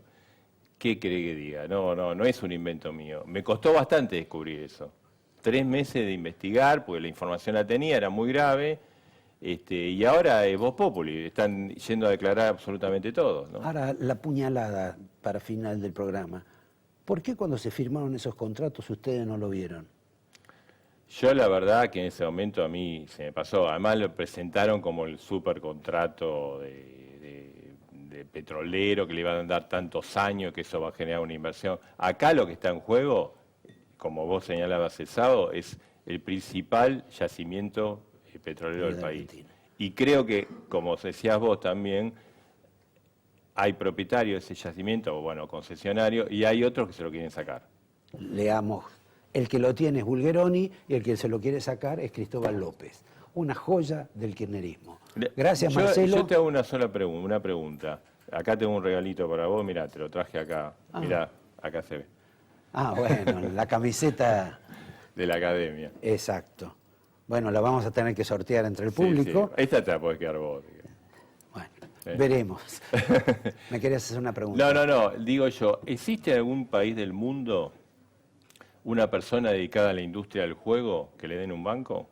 ¿Qué cree que diga? No es un invento mío. Me costó bastante descubrir eso. 3 meses de investigar, porque la información la tenía, era muy grave. Y ahora es Voz Populi, están yendo a declarar absolutamente todo, ¿no? Ahora, la puñalada para final del programa. ¿Por qué cuando se firmaron esos contratos ustedes no lo vieron? Yo la verdad que en ese momento a mí se me pasó. Además lo presentaron como el supercontrato de petrolero que le iban a dar tantos años, que eso va a generar una inversión. Acá lo que está en juego, como vos señalabas el sábado, es el principal yacimiento petrolero del país. Argentina. Y creo que, como decías vos también, hay propietarios de ese yacimiento, o bueno, concesionario, y hay otros que se lo quieren sacar. Leamos. El que lo tiene es Bulgeroni y el que se lo quiere sacar es Cristóbal López. Una joya del kirchnerismo. Gracias, Marcelo. Yo te hago una sola pregunta. Acá tengo un regalito para vos, mirá, te lo traje acá. Mirá, acá se ve. Ah, bueno, la camiseta. De la academia. Exacto. Bueno, la vamos a tener que sortear entre el Sí, público. sí. Esta te la podés quedar vos. Digamos. Bueno, Sí. veremos. ¿Me querías hacer una pregunta? No, digo yo, ¿existe en algún país del mundo una persona dedicada a la industria del juego que le den un banco?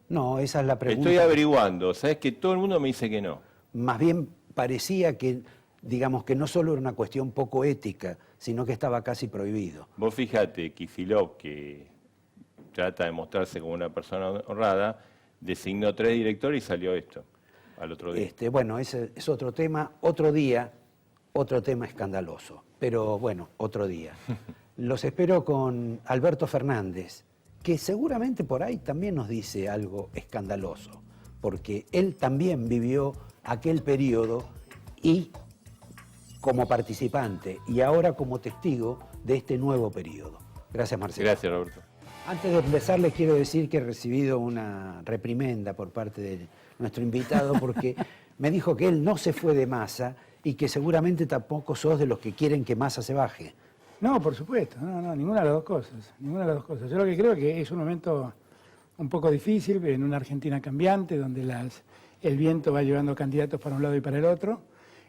No, esa es la pregunta. Estoy averiguando, ¿sabes? Que todo el mundo me dice que no. Más bien parecía que, digamos, que no solo era una cuestión poco ética, sino que estaba casi prohibido. Vos fíjate, Kicillof, que trata de mostrarse como una persona honrada, designó 3 directores y salió esto al otro día. Bueno, ese es otro tema, otro día, otro tema escandaloso. Pero bueno, otro día. Los espero con Alberto Fernández, que seguramente por ahí también nos dice algo escandaloso, porque él también vivió aquel periodo y como participante y ahora como testigo de este nuevo periodo. Gracias, Marcelo. Gracias, Roberto. Antes de empezar, les quiero decir que he recibido una reprimenda por parte de nuestro invitado porque me dijo que él no se fue de Massa y que seguramente tampoco sos de los que quieren que Massa se baje. No, por supuesto, no, ninguna de las dos cosas, ninguna de las dos cosas. Yo lo que creo que es un momento un poco difícil en una Argentina cambiante, donde el viento va llevando candidatos para un lado y para el otro,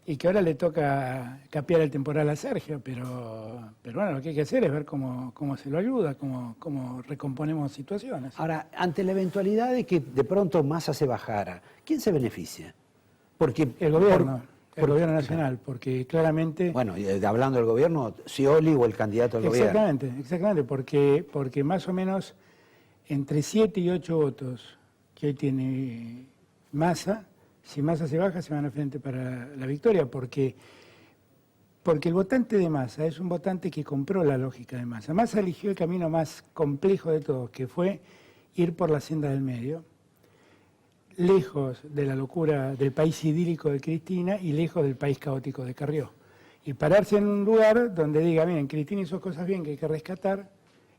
y que ahora le toca capear el temporal a Sergio, pero bueno, lo que hay que hacer es ver cómo se lo ayuda, cómo recomponemos situaciones. Ahora, ante la eventualidad de que de pronto Massa se bajara, ¿quién se beneficia? Porque El gobierno. El gobierno nacional, porque claramente... Bueno, hablando del gobierno, Scioli o el candidato al gobierno. Exactamente, porque más o menos entre 7 y 8 votos que hoy tiene Massa, si Massa se baja, se van al frente para la victoria, porque el votante de Massa es un votante que compró la lógica de Massa. Massa eligió el camino más complejo de todos, que fue ir por la senda del medio, lejos de la locura del país idílico de Cristina y lejos del país caótico de Carrió. Y pararse en un lugar donde diga, miren, Cristina hizo cosas bien que hay que rescatar,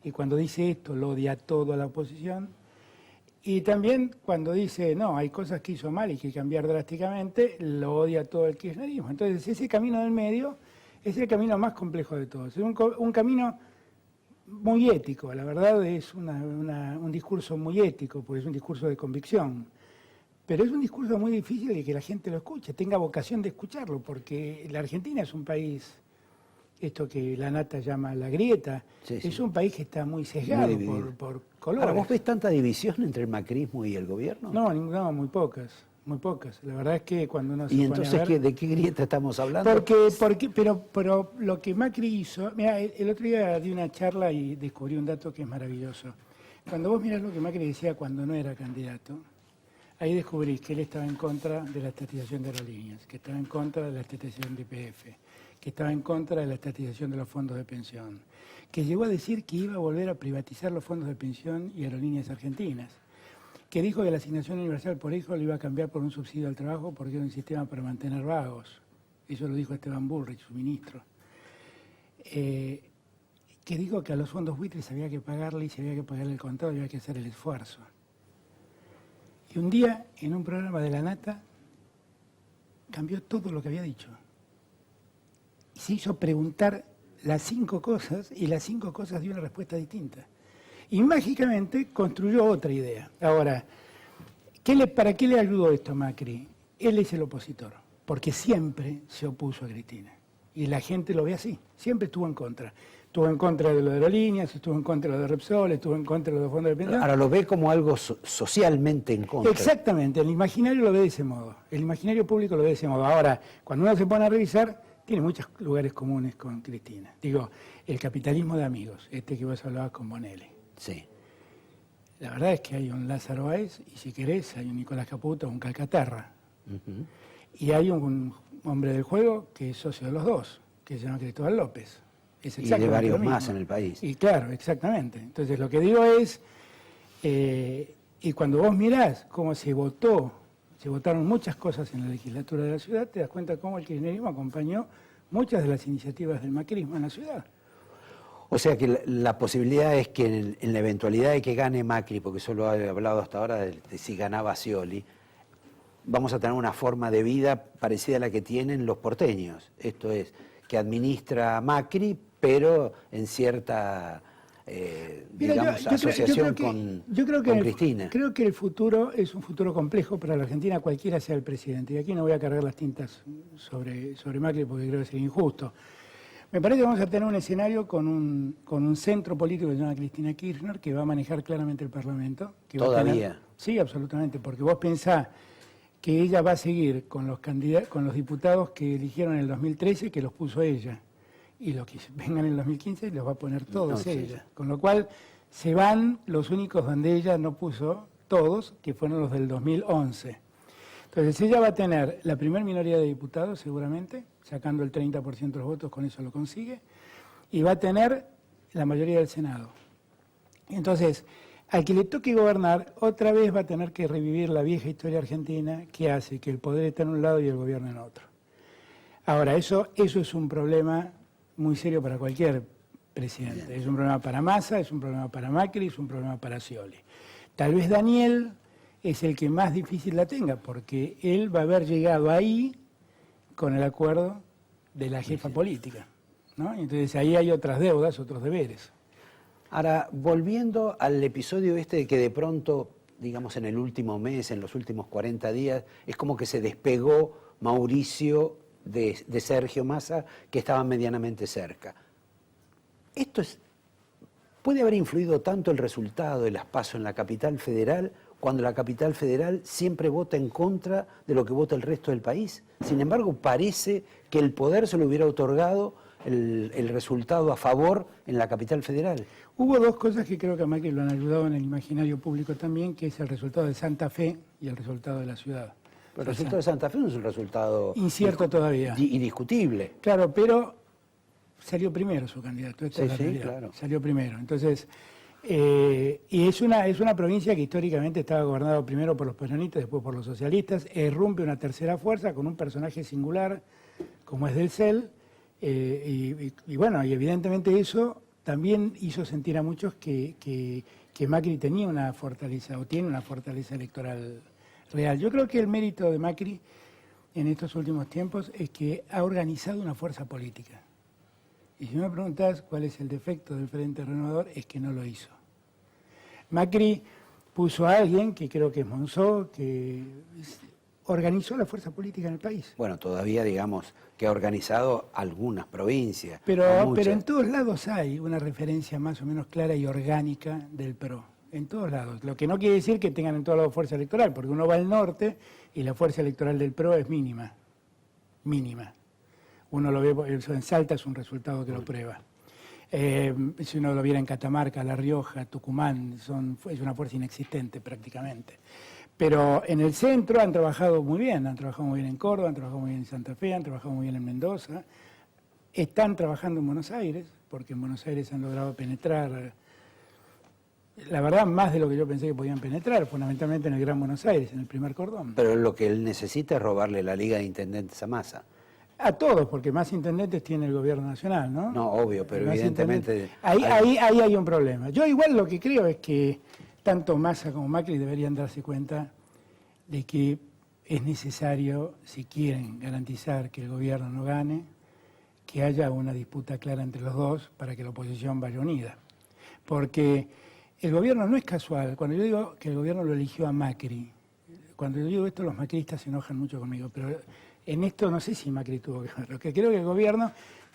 y cuando dice esto lo odia todo a la oposición, y también cuando dice, no, hay cosas que hizo mal y que hay que cambiar drásticamente, lo odia todo el kirchnerismo. Entonces ese camino del medio es el camino más complejo de todos. Es un camino muy ético, la verdad es un discurso muy ético, porque es un discurso de convicción. Pero es un discurso muy difícil de que la gente lo escuche, tenga vocación de escucharlo, porque la Argentina es un país, esto que la nata llama la grieta, Sí, sí. es un país que está muy sesgado Muy dividido. por colores. Ahora, ¿vos ves tanta división entre el macrismo y el gobierno? No, muy pocas. La verdad es que cuando uno se ¿Y pone entonces a ver... de qué grieta estamos hablando? Pero lo que Macri hizo... Mira, el otro día di una charla y descubrí un dato que es maravilloso. Cuando vos mirás lo que Macri decía cuando no era candidato, ahí descubrís que él estaba en contra de la estatización de aerolíneas, que estaba en contra de la estatización de YPF, que estaba en contra de la estatización de los fondos de pensión, que llegó a decir que iba a volver a privatizar los fondos de pensión y aerolíneas argentinas, que dijo que la asignación universal por hijo lo iba a cambiar por un subsidio al trabajo porque era un sistema para mantener vagos. Eso lo dijo Esteban Bullrich, su ministro. Que dijo que a los fondos buitres había que pagarle y si había que pagarle el contado había que hacer el esfuerzo. Y un día, en un programa de La Nata, cambió todo lo que había dicho. Y se hizo preguntar las 5 cosas y las 5 cosas dio una respuesta distinta. Y mágicamente construyó otra idea. Ahora, ¿para qué le ayudó esto a Macri? Él es el opositor, porque siempre se opuso a Cristina. Y la gente lo ve así, siempre estuvo en contra. Estuvo en contra de lo de aerolíneas, estuvo en contra de lo de Repsol, estuvo en contra de los fondos de pensión. Ahora lo ve como algo socialmente en contra. Exactamente, el imaginario lo ve de ese modo. El imaginario público lo ve de ese modo. Ahora, cuando uno se pone a revisar, tiene muchos lugares comunes con Cristina. Digo, el capitalismo de amigos, este que vos hablabas con Bonelli. Sí. La verdad es que hay un Lázaro Báez y si querés hay un Nicolás Caputo, un Calcaterra. Ujú. Y hay un hombre del juego que es socio de los dos, que se llama Cristóbal López. Es Y de exactamente varios lo mismo. más en el país. Y claro, exactamente. Entonces lo que digo es, y cuando vos mirás cómo se votaron muchas cosas en la legislatura de la ciudad, te das cuenta cómo el kirchnerismo acompañó muchas de las iniciativas del macrismo en la ciudad. O sea que la posibilidad es que en la eventualidad de que gane Macri, porque solo he hablado hasta ahora de si ganaba Scioli, vamos a tener una forma de vida parecida a la que tienen los porteños. Esto es, que administra Macri, pero en cierta digamos, asociación con Cristina. Creo que el futuro es un futuro complejo para la Argentina, cualquiera sea el presidente. Y aquí no voy a cargar las tintas sobre Macri porque creo que sería injusto. Me parece que vamos a tener un escenario con un centro político que se llama Cristina Kirchner, que va a manejar claramente el Parlamento. Que ¿Todavía? Sí, absolutamente, porque vos pensás que ella va a seguir con los diputados que eligieron en el 2013, que los puso ella, y los que vengan en el 2015 los va a poner todos ella. Sí. Con lo cual se van los únicos donde ella no puso todos, que fueron los del 2011. Entonces ella va a tener la primera minoría de diputados seguramente, sacando el 30% de los votos, con eso lo consigue, y va a tener la mayoría del Senado. Entonces, al que le toque gobernar, otra vez va a tener que revivir la vieja historia argentina que hace que el poder esté en un lado y el gobierno en otro. Ahora, eso es un problema muy serio para cualquier presidente. Bien. Es un problema para Massa, es un problema para Macri, es un problema para Scioli. Tal vez Daniel es el que más difícil la tenga, porque él va a haber llegado ahí con el acuerdo de la jefa política, ¿no? Entonces ahí hay otras deudas, otros deberes. Ahora, volviendo al episodio este de que de pronto, digamos en el último mes, en los últimos 40 días, es como que se despegó Mauricio de Sergio Massa, que estaba medianamente cerca. ¿Puede haber influido tanto el resultado de las PASO en la capital federal, cuando la capital federal siempre vota en contra de lo que vota el resto del país? Sin embargo, parece que el poder se lo hubiera otorgado el resultado a favor en la capital federal. Hubo dos cosas que creo que a Macri lo han ayudado en el imaginario público también, que es el resultado de Santa Fe y el resultado de la ciudad. Pero el resultado de Santa Fe no es un resultado incierto todavía. Y discutible. Claro, pero salió primero su candidato. Esta Sí, es la sí, realidad. claro. Salió primero. Entonces, y es una provincia que históricamente estaba gobernada primero por los peronistas, después por los socialistas. Irrumpe una tercera fuerza con un personaje singular como es del CEL. Y bueno, y evidentemente eso también hizo sentir a muchos que Macri tenía una fortaleza o tiene una fortaleza electoral real. Yo creo que el mérito de Macri en estos últimos tiempos es que ha organizado una fuerza política. Y si me preguntás cuál es el defecto del Frente Renovador, es que no lo hizo. Macri puso a alguien, que creo que es Monzó, que organizó la fuerza política en el país. Bueno, todavía digamos que ha organizado algunas provincias. no Pero muchas. en todos lados hay una referencia más o menos clara y orgánica del PRO. En todos lados. Lo que no quiere decir que tengan en todos lados fuerza electoral, porque uno va al norte y la fuerza electoral del PRO es mínima. Mínima. Uno lo ve, eso en Salta es un resultado que lo prueba. Si uno lo viera en Catamarca, La Rioja, Tucumán, es una fuerza inexistente prácticamente. Pero en el centro han trabajado muy bien en Córdoba, han trabajado muy bien en Santa Fe, han trabajado muy bien en Mendoza, están trabajando en Buenos Aires, porque en Buenos Aires han logrado penetrar, la verdad, más de lo que yo pensé que podían penetrar, fundamentalmente en el Gran Buenos Aires, en el primer cordón. Pero lo que él necesita es robarle la Liga de Intendentes a Massa. A todos, porque más intendentes tiene el gobierno nacional, ¿no? No, obvio, pero Más evidentemente... Ahí hay un problema. Yo igual lo que creo es que tanto Massa como Macri deberían darse cuenta de que es necesario, si quieren garantizar que el gobierno no gane, que haya una disputa clara entre los dos para que la oposición vaya unida. Porque el gobierno no es casual. Cuando yo digo que el gobierno lo eligió a Macri, cuando yo digo esto los macristas se enojan mucho conmigo, pero en esto no sé si Macri tuvo que ver. Lo que creo que el gobierno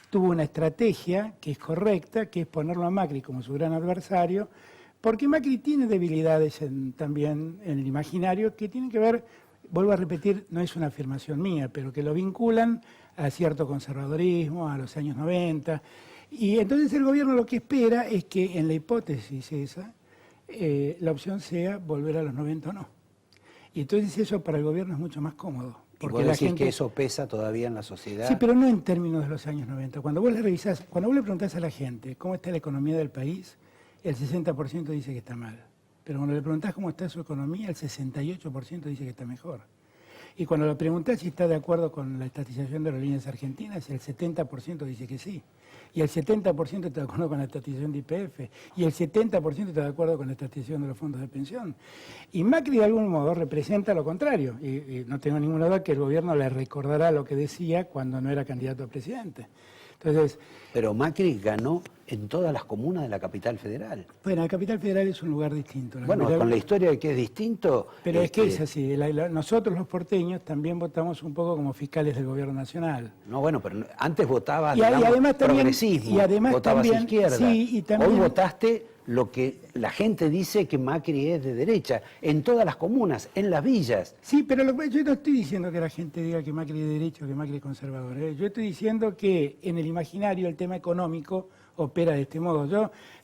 tuvo una estrategia que es correcta, que es ponerlo a Macri como su gran adversario, porque Macri tiene debilidades también en el imaginario que tienen que ver, vuelvo a repetir, no es una afirmación mía, pero que lo vinculan a cierto conservadorismo, a los años 90. Y entonces el gobierno lo que espera es que en la hipótesis esa, la opción sea volver a los 90 o no. Y entonces eso para el gobierno es mucho más cómodo. Porque la gente... que eso pesa todavía en la sociedad. Sí, pero no en términos de los años 90. Cuando vos le revisás, cuando vos le preguntás a la gente cómo está la economía del país, el 60% dice que está mal. Pero cuando le preguntás cómo está su economía, el 68% dice que está mejor. Y cuando le preguntás si está de acuerdo con la estatización de aerolíneas argentinas, el 70% dice que sí. Y el 70% está de acuerdo con la estatización de YPF. Y el 70% está de acuerdo con la estatización de los fondos de pensión. Y Macri de algún modo representa lo contrario. Y no tengo ninguna duda que el gobierno le recordará lo que decía cuando no era candidato a presidente. Entonces, pero Macri ganó en todas las comunas de la capital federal. Bueno, la capital federal es un lugar distinto. Bueno, capital... con la historia de que es distinto... Pero es que es así. Nosotros los porteños también votamos un poco como fiscales del gobierno nacional. No, bueno, pero antes votabas, y además también, progresismo, y además votabas también, izquierda. Sí, y también, hoy votaste lo que la gente dice que Macri es de derecha, en todas las comunas, en las villas. Sí, pero yo no estoy diciendo que la gente diga que Macri es de derecha o que Macri es conservador. Yo estoy diciendo que en el imaginario el tema económico opera de este modo.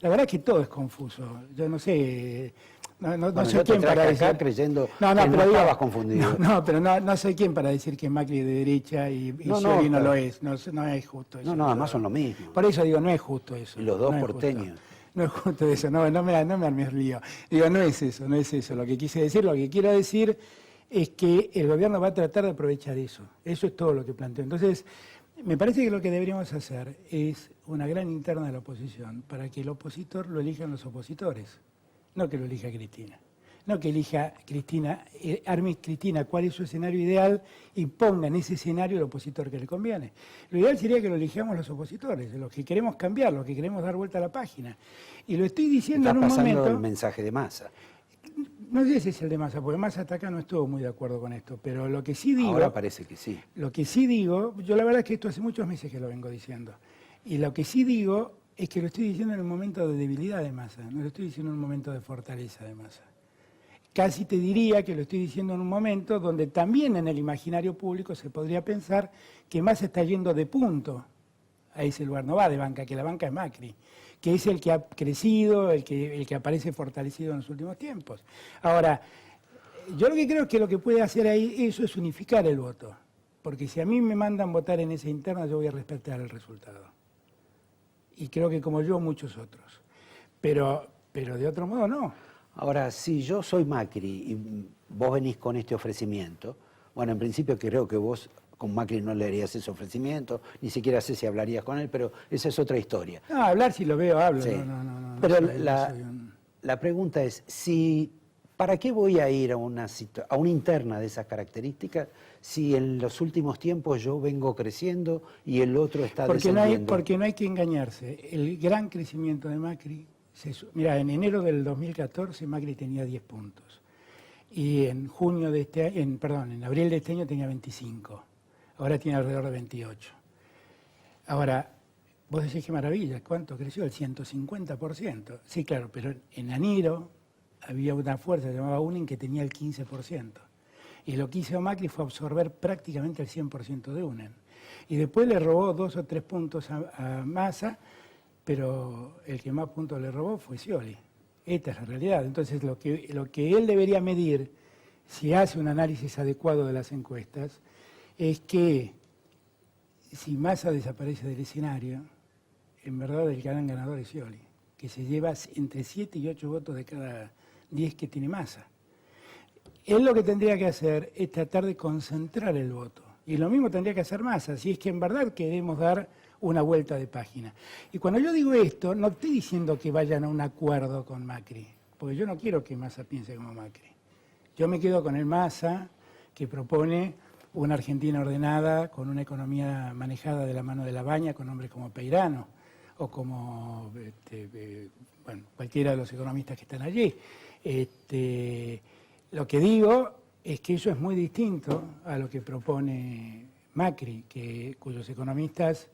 La verdad es que todo es confuso. Yo no sé... No soy quien para decir... acá creyendo que no estabas confundido. Pero no soy quien para decir que Macri es de derecha y Scioli no lo es. No es justo eso. No, además son lo mismo. Por eso digo, no es justo eso. Y los dos porteños. No es justo eso, no me armes lío. Digo, no es eso lo que quise decir. Lo que quiero decir es que el gobierno va a tratar de aprovechar eso. Eso es todo lo que planteo. Entonces, Me parece que lo que deberíamos hacer es una gran interna de la oposición para que el opositor lo elijan los opositores, no que lo elija Cristina. No que elija Cristina, arme Cristina cuál es su escenario ideal y ponga en ese escenario el opositor que le conviene. Lo ideal sería que lo elijamos los opositores, los que queremos cambiar, los que queremos dar vuelta a la página. Y lo estoy diciendo Está en un pasando momento... el mensaje de Massa. No sé si es el de Massa, porque Massa hasta acá no estuvo muy de acuerdo con esto, pero lo que sí digo... Ahora parece que sí. Lo que sí digo, yo la verdad es que esto hace muchos meses que lo vengo diciendo, y lo que sí digo es que lo estoy diciendo en un momento de debilidad de Massa, no lo estoy diciendo en un momento de fortaleza de Massa. Casi te diría que lo estoy diciendo en un momento donde también en el imaginario público se podría pensar que Massa está yendo de punto a ese lugar, no va de banca, que la banca es Macri, que es el que ha crecido, el que aparece fortalecido en los últimos tiempos. Ahora, yo lo que creo es que lo que puede hacer ahí eso es unificar el voto, porque si a mí me mandan votar en esa interna, yo voy a respetar el resultado. Y creo que como yo, muchos otros. Pero de otro modo no. Ahora, si yo soy Macri y vos venís con este ofrecimiento, bueno, en principio creo que vos con Macri no le harías ese ofrecimiento, ni siquiera sé si hablarías con él, pero esa es otra historia. No, hablar si lo veo, hablo. Sí. No, Pero no soy la pregunta es, ¿para qué voy a ir a una interna de esas características si en los últimos tiempos yo vengo creciendo y el otro está descendiendo? Porque no hay que engañarse. El gran crecimiento de Macri... Mira, en enero del 2014 Macri tenía 10 puntos. Y en junio de este año, en abril de este año tenía 25. Ahora tiene alrededor de 28. Ahora, vos decís qué maravilla, ¿cuánto creció? El 150%. Sí, claro, pero en enero había una fuerza llamada UNEN que tenía el 15%. Y lo que hizo Macri fue absorber prácticamente el 100% de UNEN. Y después le robó 2 o 3 puntos a Massa, pero el que más puntos le robó fue Scioli. Esta es la realidad. Entonces, lo que él debería medir, si hace un análisis adecuado de las encuestas, es que si Massa desaparece del escenario, en verdad el gran ganador es Scioli, que se lleva entre 7 y 8 votos de cada 10 que tiene Massa. Él lo que tendría que hacer es tratar de concentrar el voto. Y lo mismo tendría que hacer Massa, si es que en verdad queremos dar una vuelta de página. Y cuando yo digo esto, no estoy diciendo que vayan a un acuerdo con Macri, porque yo no quiero que Massa piense como Macri. Yo me quedo con el Massa que propone una Argentina ordenada, con una economía manejada de la mano de La Baña, con hombres como Peirano, o como cualquiera de los economistas que están allí. Lo que digo es que eso es muy distinto a lo que propone Macri, cuyos economistas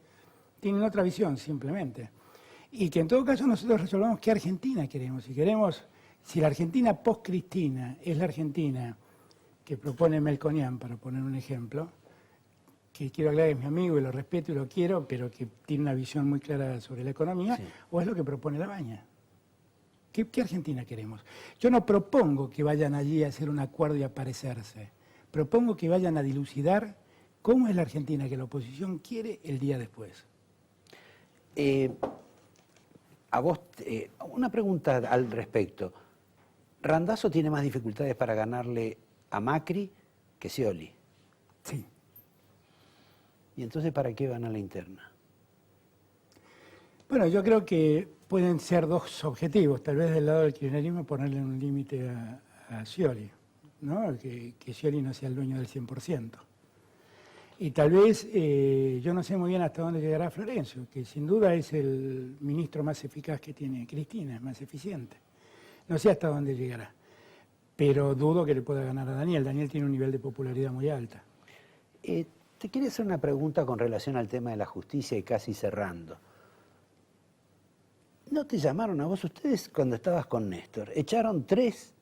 tienen otra visión simplemente. Y que en todo caso nosotros resolvamos qué Argentina queremos. Si la Argentina post-Cristina es la Argentina que propone Melconian, para poner un ejemplo, que quiero aclarar que es mi amigo y lo respeto y lo quiero, pero que tiene una visión muy clara sobre la economía, sí, o es lo que propone La Baña. ¿Qué Argentina queremos? Yo no propongo que vayan allí a hacer un acuerdo y a parecerse. Propongo que vayan a dilucidar cómo es la Argentina que la oposición quiere el día después. A vos, una pregunta al respecto. ¿Randazzo tiene más dificultades para ganarle a Macri que Scioli? Sí. ¿Y entonces para qué van a la interna? Bueno, yo creo que pueden ser dos objetivos. Tal vez del lado del kirchnerismo ponerle un límite a Scioli, ¿no? Que Scioli no sea el dueño del 100%. Y tal vez, yo no sé muy bien hasta dónde llegará Florencio, que sin duda es el ministro más eficaz que tiene Cristina, es más eficiente. No sé hasta dónde llegará, pero dudo que le pueda ganar a Daniel. Daniel tiene un nivel de popularidad muy alta. Te quería hacer una pregunta con relación al tema de la justicia y casi cerrando. ¿No te llamaron a vos? Ustedes cuando estabas con Néstor, echaron 3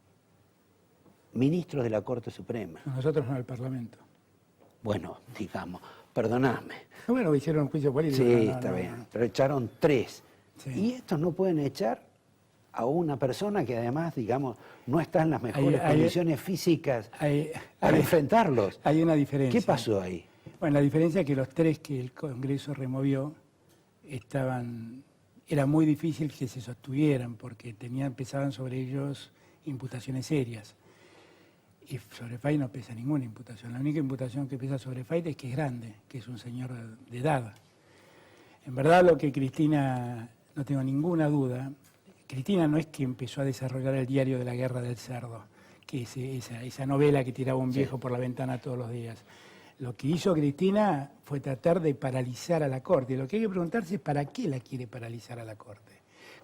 ministros de la Corte Suprema. Nosotros no, el Parlamento. Bueno, digamos, perdonadme. Bueno, hicieron un juicio político. Sí, está bien, pero echaron 3. Sí. Y estos no pueden echar a una persona que además, digamos, no está en las mejores condiciones físicas para enfrentarlos. Hay una diferencia. ¿Qué pasó ahí? Bueno, la diferencia es que los 3 que el Congreso removió era muy difícil que se sostuvieran porque pesaban sobre ellos imputaciones serias. Y sobre Fait no pesa ninguna imputación. La única imputación que pesa sobre Fait es que es grande, que es un señor de edad. En verdad lo que Cristina, no tengo ninguna duda, Cristina no es que empezó a desarrollar el diario de la guerra del cerdo, que es esa novela que tiraba un viejo por la ventana todos los días. Lo que hizo Cristina fue tratar de paralizar a la Corte. Lo que hay que preguntarse es para qué la quiere paralizar a la Corte.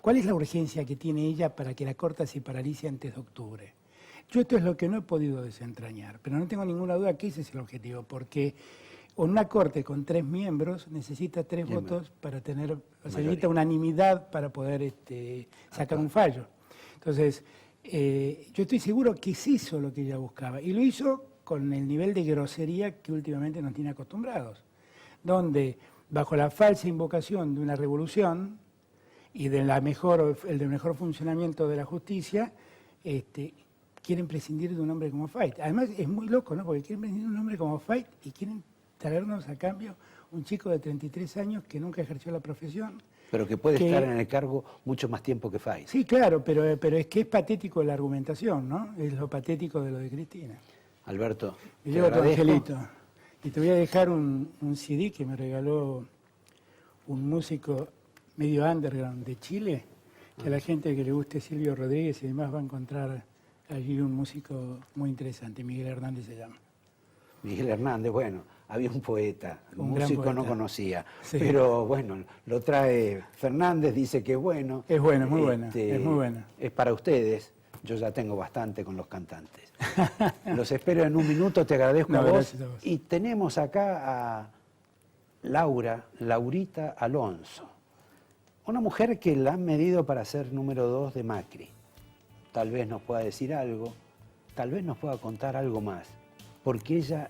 ¿Cuál es la urgencia que tiene ella para que la Corte se paralice antes de octubre? Yo esto es lo que no he podido desentrañar, pero no tengo ninguna duda que ese es el objetivo, porque una Corte con 3 miembros necesita 3 votos para tener, o sea, necesita unanimidad para poder sacar un fallo. Entonces, yo estoy seguro que es eso lo que ella buscaba, y lo hizo con el nivel de grosería que últimamente nos tiene acostumbrados, donde bajo la falsa invocación de una revolución y de el mejor funcionamiento de la justicia, quieren prescindir de un hombre como Fait. Además es muy loco, ¿no? Porque quieren prescindir de un hombre como Fait y quieren traernos a cambio un chico de 33 años que nunca ejerció la profesión. Pero que puede estar en el cargo mucho más tiempo que Fait. Sí, claro, pero es que es patético la argumentación, ¿no? Es lo patético de lo de Cristina. Alberto, Me llevo tu angelito. Y te voy a dejar un CD que me regaló un músico medio underground de Chile, que a la gente que le guste Silvio Rodríguez y demás va a encontrar allí un músico muy interesante. Miguel Hernández se llama. Miguel Hernández, bueno, había un poeta, un músico poeta. no conocía, Sí. pero bueno, lo trae Fernández, dice que es bueno. Es bueno, es muy bueno, es muy bueno. Es para ustedes, yo ya tengo bastante con los cantantes. Los espero en un minuto, te agradezco No, a vos. gracias a vos. Y tenemos acá a Laurita Alonso, una mujer que la han medido para ser número 2 de Macri. Tal vez nos pueda decir algo, tal vez nos pueda contar algo más, porque ella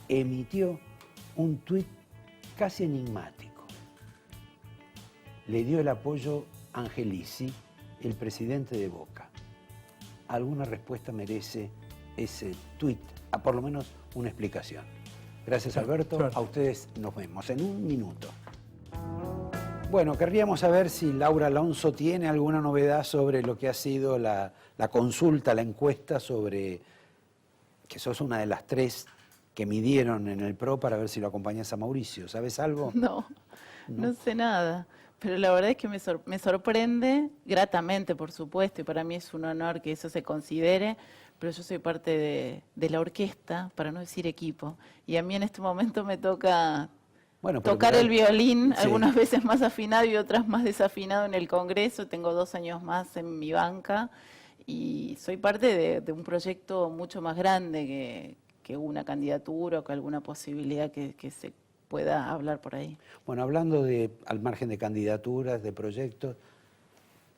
emitió un tuit casi enigmático. Le dio el apoyo a Angelici, el presidente de Boca. Alguna respuesta merece ese tuit, por lo menos una explicación. Gracias, Alberto. Suerte. A ustedes nos vemos en un minuto. Bueno, querríamos saber si Laura Alonso tiene alguna novedad sobre lo que ha sido la consulta, la encuesta sobre que sos una de las 3 que midieron en el PRO para ver si lo acompañás a Mauricio. ¿Sabes algo? No sé nada. Pero la verdad es que me sorprende gratamente, por supuesto, y para mí es un honor que eso se considere, pero yo soy parte de la orquesta, para no decir equipo, y a mí en este momento me toca Bueno, pero tocar mirá, el violín, sí. algunas veces más afinado y otras más desafinado en el Congreso. Tengo 2 años más en mi banca y soy parte de un proyecto mucho más grande que una candidatura o que alguna posibilidad que se pueda hablar por ahí. Bueno, hablando al margen de candidaturas, de proyectos,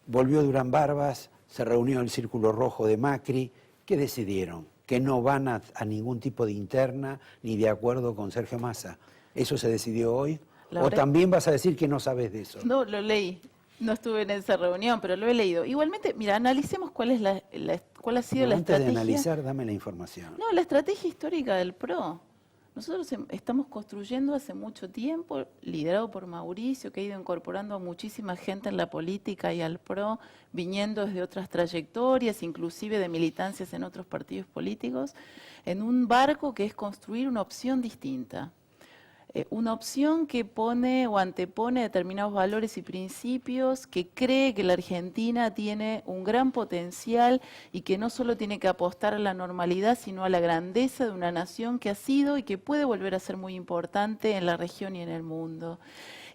volvió Durán Barbas, se reunió el Círculo Rojo de Macri. ¿Qué decidieron? Que no van a ningún tipo de interna ni de acuerdo con Sergio Massa. ¿Eso se decidió hoy? ¿O también vas a decir que no sabes de eso? No, lo leí. No estuve en esa reunión, pero lo he leído. Igualmente, mira, analicemos cuál es cuál ha sido la Antes estrategia. de analizar, dame la información. No, la estrategia histórica del PRO. Nosotros estamos construyendo hace mucho tiempo, liderado por Mauricio, que ha ido incorporando a muchísima gente en la política y al PRO, viniendo desde otras trayectorias, inclusive de militancias en otros partidos políticos, en un barco que es construir una opción distinta. Una opción que pone o antepone determinados valores y principios, que cree que la Argentina tiene un gran potencial y que no solo tiene que apostar a la normalidad, sino a la grandeza de una nación que ha sido y que puede volver a ser muy importante en la región y en el mundo.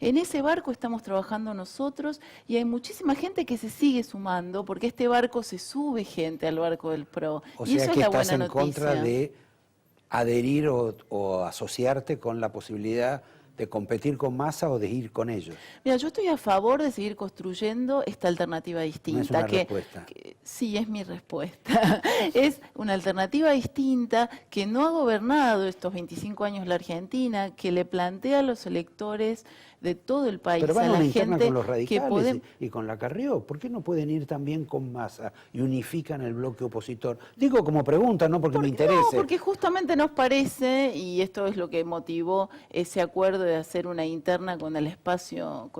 En ese barco estamos trabajando nosotros y hay muchísima gente que se sigue sumando, porque este barco se sube gente al barco del PRO. O Y sea eso que es la estás buena en contra noticia. de adherir o asociarte con la posibilidad de competir con Massa o de ir con ellos. Mira, yo estoy a favor de seguir construyendo esta alternativa distinta. No es una respuesta. Sí, es mi respuesta. Es una alternativa distinta que no ha gobernado estos 25 años la Argentina, que le plantea a los electores de todo el país, Pero van a a la una interna gente con los que radicales podemos... y con la Carrió. ¿Por qué no pueden ir también con Massa y unifican el bloque opositor? Digo como pregunta, no porque me interese. No, porque justamente nos parece, y esto es lo que motivó ese acuerdo de hacer una interna con el espacio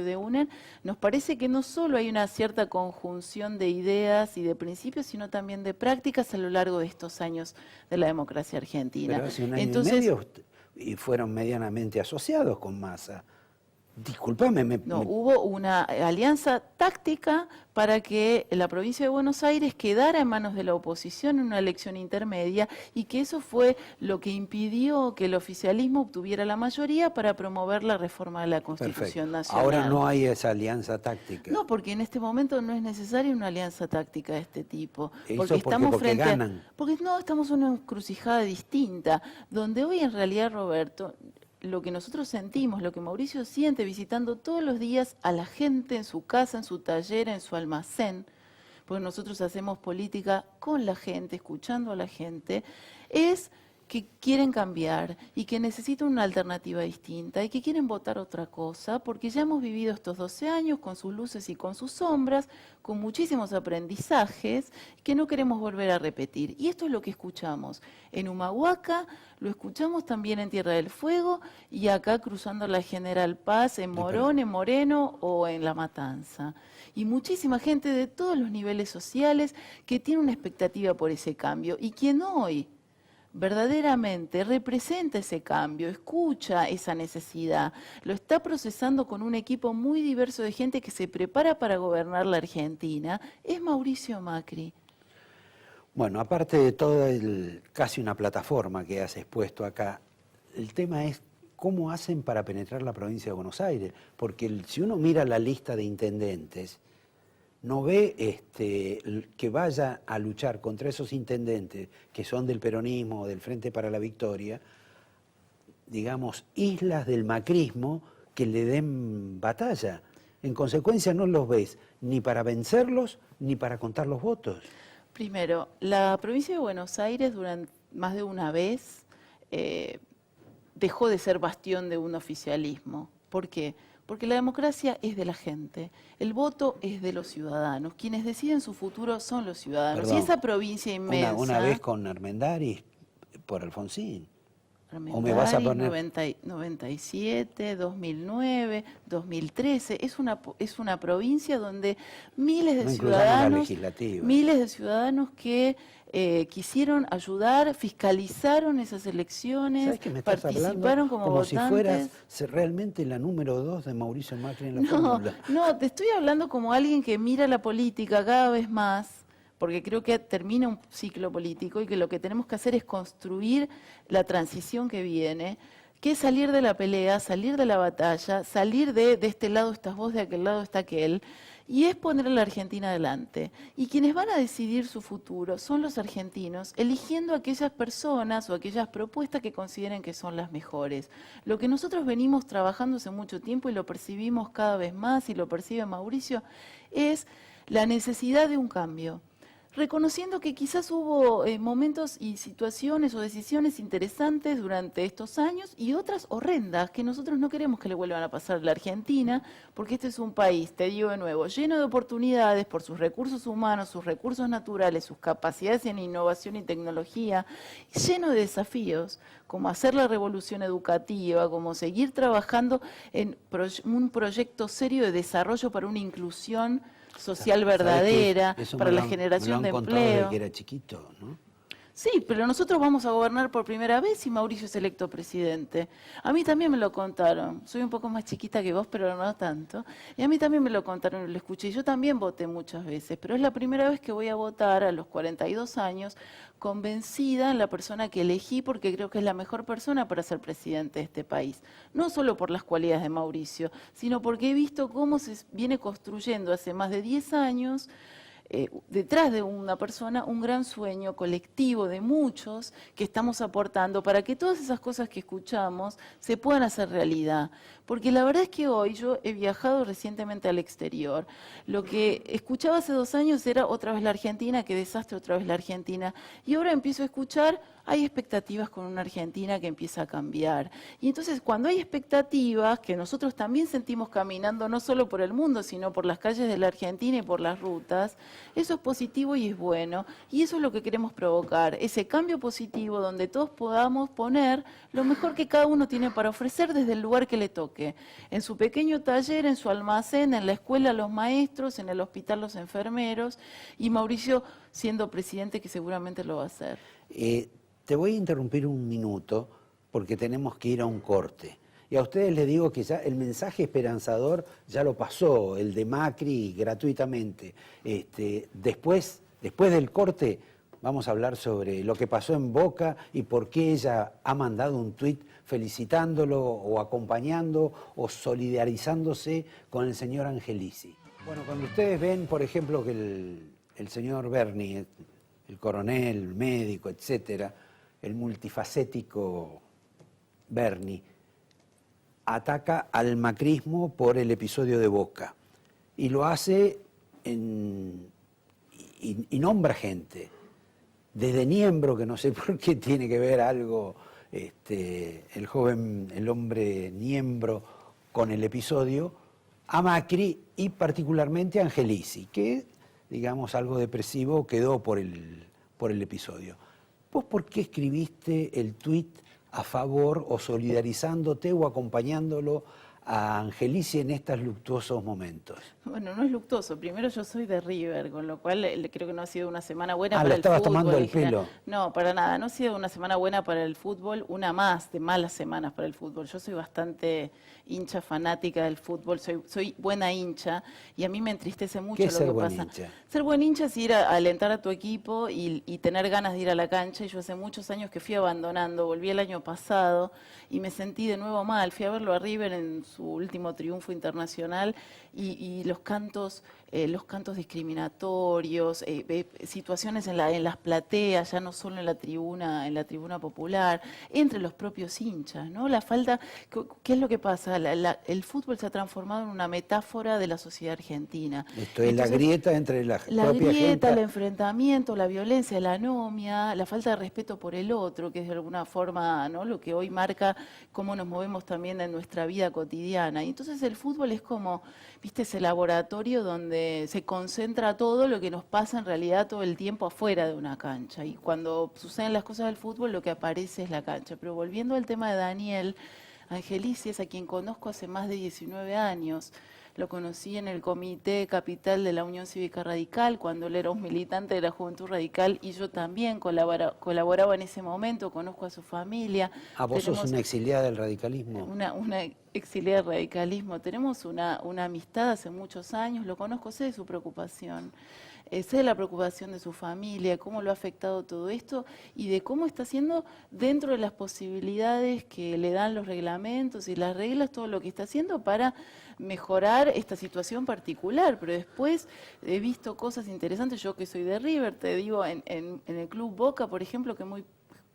de UNER, nos parece que no solo hay una cierta conjunción de ideas y de principios, sino también de prácticas a lo largo de estos años de la democracia argentina. Pero hace un año y medio y fueron medianamente asociados con Massa. Disculpame, hubo una alianza táctica para que la provincia de Buenos Aires quedara en manos de la oposición en una elección intermedia y que eso fue lo que impidió que el oficialismo obtuviera la mayoría para promover la reforma de la Constitución Nacional. Ahora no hay esa alianza táctica. No, porque en este momento no es necesaria una alianza táctica de este tipo. Porque ganan. Porque no, estamos en una encrucijada distinta, donde hoy en realidad, Roberto, lo que nosotros sentimos, lo que Mauricio siente visitando todos los días a la gente en su casa, en su taller, en su almacén, porque nosotros hacemos política con la gente, escuchando a la gente, es que quieren cambiar y que necesitan una alternativa distinta y que quieren votar otra cosa, porque ya hemos vivido estos 12 años con sus luces y con sus sombras, con muchísimos aprendizajes que no queremos volver a repetir. Y esto es lo que escuchamos en Humahuaca, lo escuchamos también en Tierra del Fuego y acá cruzando la General Paz, en Morón, en Moreno o en La Matanza. Y muchísima gente de todos los niveles sociales que tiene una expectativa por ese cambio y quien hoy verdaderamente representa ese cambio, escucha esa necesidad, lo está procesando con un equipo muy diverso de gente que se prepara para gobernar la Argentina, es Mauricio Macri. Bueno, aparte de todo casi una plataforma que has expuesto acá, el tema es cómo hacen para penetrar la provincia de Buenos Aires, porque si uno mira la lista de intendentes, no ve que vaya a luchar contra esos intendentes que son del peronismo o del Frente para la Victoria, digamos, islas del macrismo que le den batalla. En consecuencia no los ves ni para vencerlos ni para contar los votos. Primero, la provincia de Buenos Aires durante más de una vez dejó de ser bastión de un oficialismo. ¿Por qué? Porque la democracia es de la gente, el voto es de los ciudadanos, quienes deciden su futuro son los ciudadanos. Perdón, y esa provincia inmensa... Una vez con Armendáriz por Alfonsín. Armendáriz, ¿O me vas a poner 97, 2009, 2013, es una provincia donde miles de ciudadanos que quisieron ayudar, fiscalizaron esas elecciones, ¿sabes que me estás participaron como votantes? Si fueras realmente la número 2 de Mauricio Macri en la fórmula. No, te estoy hablando como alguien que mira la política cada vez más, porque creo que termina un ciclo político y que lo que tenemos que hacer es construir la transición que viene, que es salir de la pelea, salir de la batalla, salir de este lado estás vos, de aquel lado está aquel, y es poner a la Argentina adelante. Y quienes van a decidir su futuro son los argentinos, eligiendo aquellas personas o aquellas propuestas que consideren que son las mejores. Lo que nosotros venimos trabajando hace mucho tiempo y lo percibimos cada vez más, y lo percibe Mauricio, es la necesidad de un cambio. Reconociendo que quizás hubo momentos y situaciones o decisiones interesantes durante estos años y otras horrendas que nosotros no queremos que le vuelvan a pasar a la Argentina, porque este es un país, te digo de nuevo, lleno de oportunidades por sus recursos humanos, sus recursos naturales, sus capacidades en innovación y tecnología, lleno de desafíos, como hacer la revolución educativa, como seguir trabajando en un proyecto serio de desarrollo para una inclusión social verdadera, para la generación de empleo. Desde que era chiquito, ¿no? Sí, pero nosotros vamos a gobernar por primera vez y Mauricio es electo presidente. A mí también me lo contaron. Soy un poco más chiquita que vos, pero no tanto. Y a mí también me lo contaron y lo escuché. Yo también voté muchas veces, pero es la primera vez que voy a votar a los 42 años convencida en la persona que elegí porque creo que es la mejor persona para ser presidente de este país. No solo por las cualidades de Mauricio, sino porque he visto cómo se viene construyendo hace más de 10 años detrás de una persona un gran sueño colectivo de muchos que estamos aportando para que todas esas cosas que escuchamos se puedan hacer realidad. Porque la verdad es que hoy yo he viajado recientemente al exterior. Lo que escuchaba hace 2 años era otra vez la Argentina, qué desastre, otra vez la Argentina. Y ahora empiezo a escuchar, hay expectativas con una Argentina que empieza a cambiar. Y entonces cuando hay expectativas, que nosotros también sentimos caminando no solo por el mundo, sino por las calles de la Argentina y por las rutas, eso es positivo y es bueno. Y eso es lo que queremos provocar, ese cambio positivo donde todos podamos poner lo mejor que cada uno tiene para ofrecer desde el lugar que le toque. En su pequeño taller, en su almacén, en la escuela los maestros, en el hospital los enfermeros, y Mauricio siendo presidente, que seguramente lo va a hacer. Te voy a interrumpir un minuto porque tenemos que ir a un corte. Y a ustedes les digo que ya el mensaje esperanzador ya lo pasó, el de Macri gratuitamente. Después del corte vamos a hablar sobre lo que pasó en Boca y por qué ella ha mandado un tuit felicitándolo o acompañando o solidarizándose con el señor Angelici. Bueno, cuando ustedes ven, por ejemplo, que el señor Berni, el coronel, el médico, etcétera, el multifacético Berni, ataca al macrismo por el episodio de Boca y lo hace y nombra gente. Desde Niembro, que no sé por qué tiene que ver algo el hombre Niembro con el episodio, a Macri y particularmente a Angelici, que, digamos, algo depresivo quedó por el episodio. ¿Vos por qué escribiste el tuit a favor o solidarizándote o acompañándolo a Angelici en estos luctuosos momentos? Bueno, no es luctuoso. Primero, yo soy de River, con lo cual creo que no ha sido una semana buena para ¿le el estabas fútbol. tomando el pelo? No, para nada. No ha sido una semana buena para el fútbol, una más de malas semanas para el fútbol. Yo soy bastante hincha fanática del fútbol, soy buena hincha y a mí me entristece mucho ¿Qué es lo ser que buen pasa. hincha? Ser buen hincha es ir a alentar a tu equipo y tener ganas de ir a la cancha. Y yo hace muchos años que fui abandonando, volví el año pasado y me sentí de nuevo mal. Fui a verlo a River en su último triunfo internacional y los cantos discriminatorios, situaciones en las plateas, ya no solo en la tribuna popular, entre los propios hinchas, ¿no? La falta, ¿qué es lo que pasa? El fútbol se ha transformado en una metáfora de la sociedad argentina. Esto es la grieta entre la propia grieta, gente. el enfrentamiento, la violencia, la anomia, la falta de respeto por el otro, que es de alguna forma, ¿no?, lo que hoy marca cómo nos movemos también en nuestra vida cotidiana. Y entonces el fútbol es como, viste, ese laboratorio donde se concentra todo lo que nos pasa en realidad todo el tiempo afuera de una cancha. Y cuando suceden las cosas del fútbol, lo que aparece es la cancha. Pero volviendo al tema de Daniel, Angelici es a quien conozco hace más de 19 años. Lo conocí en el Comité Capital de la Unión Cívica Radical, cuando él era un militante de la Juventud Radical y yo también colaboraba en ese momento, conozco a su familia. ¿Vos sos una exiliada del radicalismo? Una exiliada del radicalismo. Tenemos una amistad hace muchos años, lo conozco, sé de su preocupación. Sé de la preocupación de su familia, cómo lo ha afectado todo esto y de cómo está haciendo dentro de las posibilidades que le dan los reglamentos y las reglas, todo lo que está haciendo para mejorar esta situación particular. Pero después he visto cosas interesantes, yo que soy de River, te digo, en el Club Boca, por ejemplo, que muy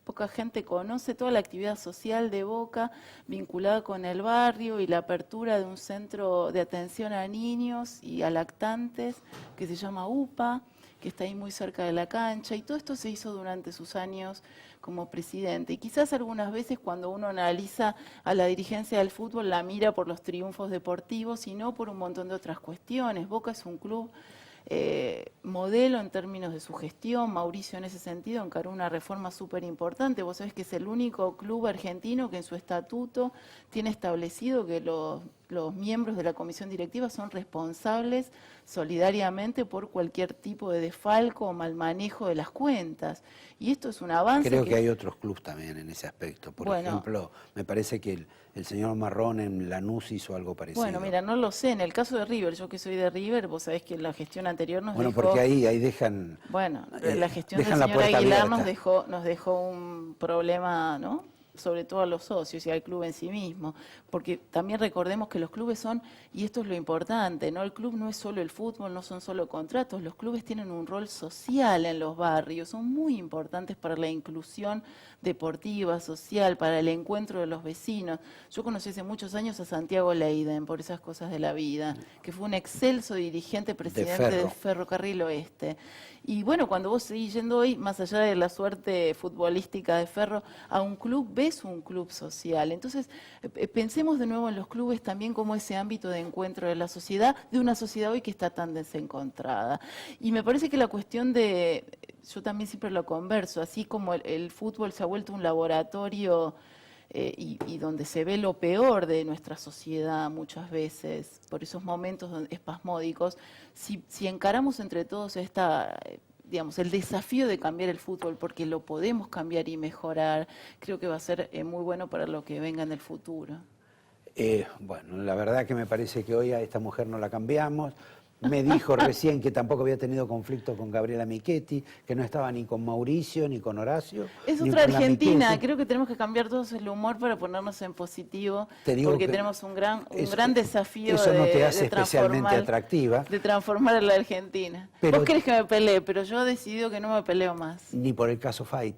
poca gente conoce toda la actividad social de Boca vinculada con el barrio y la apertura de un centro de atención a niños y a lactantes que se llama UPA, que está ahí muy cerca de la cancha, y todo esto se hizo durante sus años como presidente. Y quizás algunas veces cuando uno analiza a la dirigencia del fútbol la mira por los triunfos deportivos y no por un montón de otras cuestiones. Boca es un club modelo en términos de su gestión. Mauricio en ese sentido encaró una reforma súper importante. Vos sabés que es el único club argentino que en su estatuto tiene establecido que los miembros de la comisión directiva son responsables solidariamente por cualquier tipo de desfalco o mal manejo de las cuentas. Y esto es un avance. Creo que hay otros clubes también en ese aspecto. Por ejemplo, me parece que el señor Marrón en Lanús hizo algo parecido. Bueno, mira, no lo sé. En el caso de River, yo que soy de River, vos sabés que la gestión anterior nos dejó... Bueno, porque ahí dejan... Bueno, la gestión del dejan la señor puerta Aguilar abierta. nos dejó un problema, ¿no?, sobre todo a los socios y al club en sí mismo, porque también recordemos que los clubes son, y esto es lo importante, ¿no? El club no es solo el fútbol, no son solo contratos, los clubes tienen un rol social en los barrios, son muy importantes para la inclusión deportiva, social, para el encuentro de los vecinos. Yo conocí hace muchos años a Santiago Leiden por esas cosas de la vida, que fue un excelso dirigente presidente del Ferrocarril Oeste. Y bueno, cuando vos seguís yendo hoy, más allá de la suerte futbolística de Ferro, a un club ves un club social. Entonces, pensemos de nuevo en los clubes también como ese ámbito de encuentro de la sociedad, de una sociedad hoy que está tan desencontrada. Y me parece que la cuestión de, yo también siempre lo converso, así como el fútbol se ha vuelto un laboratorio y donde se ve lo peor de nuestra sociedad muchas veces, por esos momentos espasmódicos, si encaramos entre todos digamos, el desafío de cambiar el fútbol, porque lo podemos cambiar y mejorar, creo que va a ser muy bueno para lo que venga en el futuro. Bueno, la verdad que me parece que hoy a esta mujer no la cambiamos. Me dijo recién que tampoco había tenido conflicto con Gabriela Michetti, que no estaba ni con Mauricio, ni con Horacio. Es ni otra con la Argentina, Michetti. creo que tenemos que cambiar todos el humor para ponernos en positivo, Te digo porque que tenemos un gran eso desafío no te de hace especialmente atractiva. de transformar a la Argentina. Pero- Vos querés que me pelee, pero yo he decidido que no me peleo más. Ni por el caso Fight.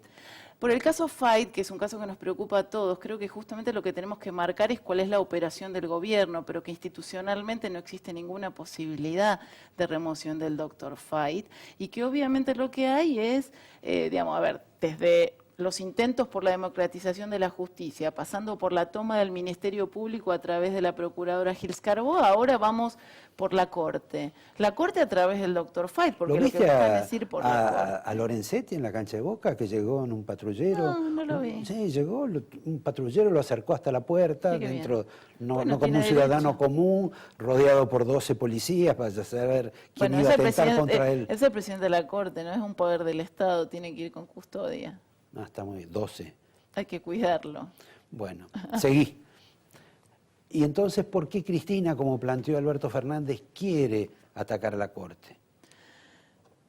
Por el caso Fight, que es un caso que nos preocupa a todos, creo que justamente lo que tenemos que marcar es cuál es la operación del gobierno, pero que institucionalmente no existe ninguna posibilidad de remoción del doctor Fight, y que obviamente lo que hay es, digamos, a ver, desde los intentos por la democratización de la justicia, pasando por la toma del Ministerio Público a través de la Procuradora Gils Carbó, ahora vamos por la Corte. La Corte a través del doctor Fight, porque ¿Lo lo que viste buscan es ir por la Corte. a Lorenzetti en la cancha de Boca, que llegó en un patrullero? No lo vi. Sí, llegó, un patrullero lo acercó hasta la puerta, Sí, qué dentro, no, Bueno, no como un tiene ciudadano derecho. común, rodeado por 12 policías para saber quién Bueno, iba a es el atentar contra él. es el presidente de la Corte, no es un poder del Estado, tiene que ir con custodia. No, está muy bien, 12. Hay que cuidarlo. Bueno, seguí. Y entonces, ¿por qué Cristina, como planteó Alberto Fernández, quiere atacar a la Corte?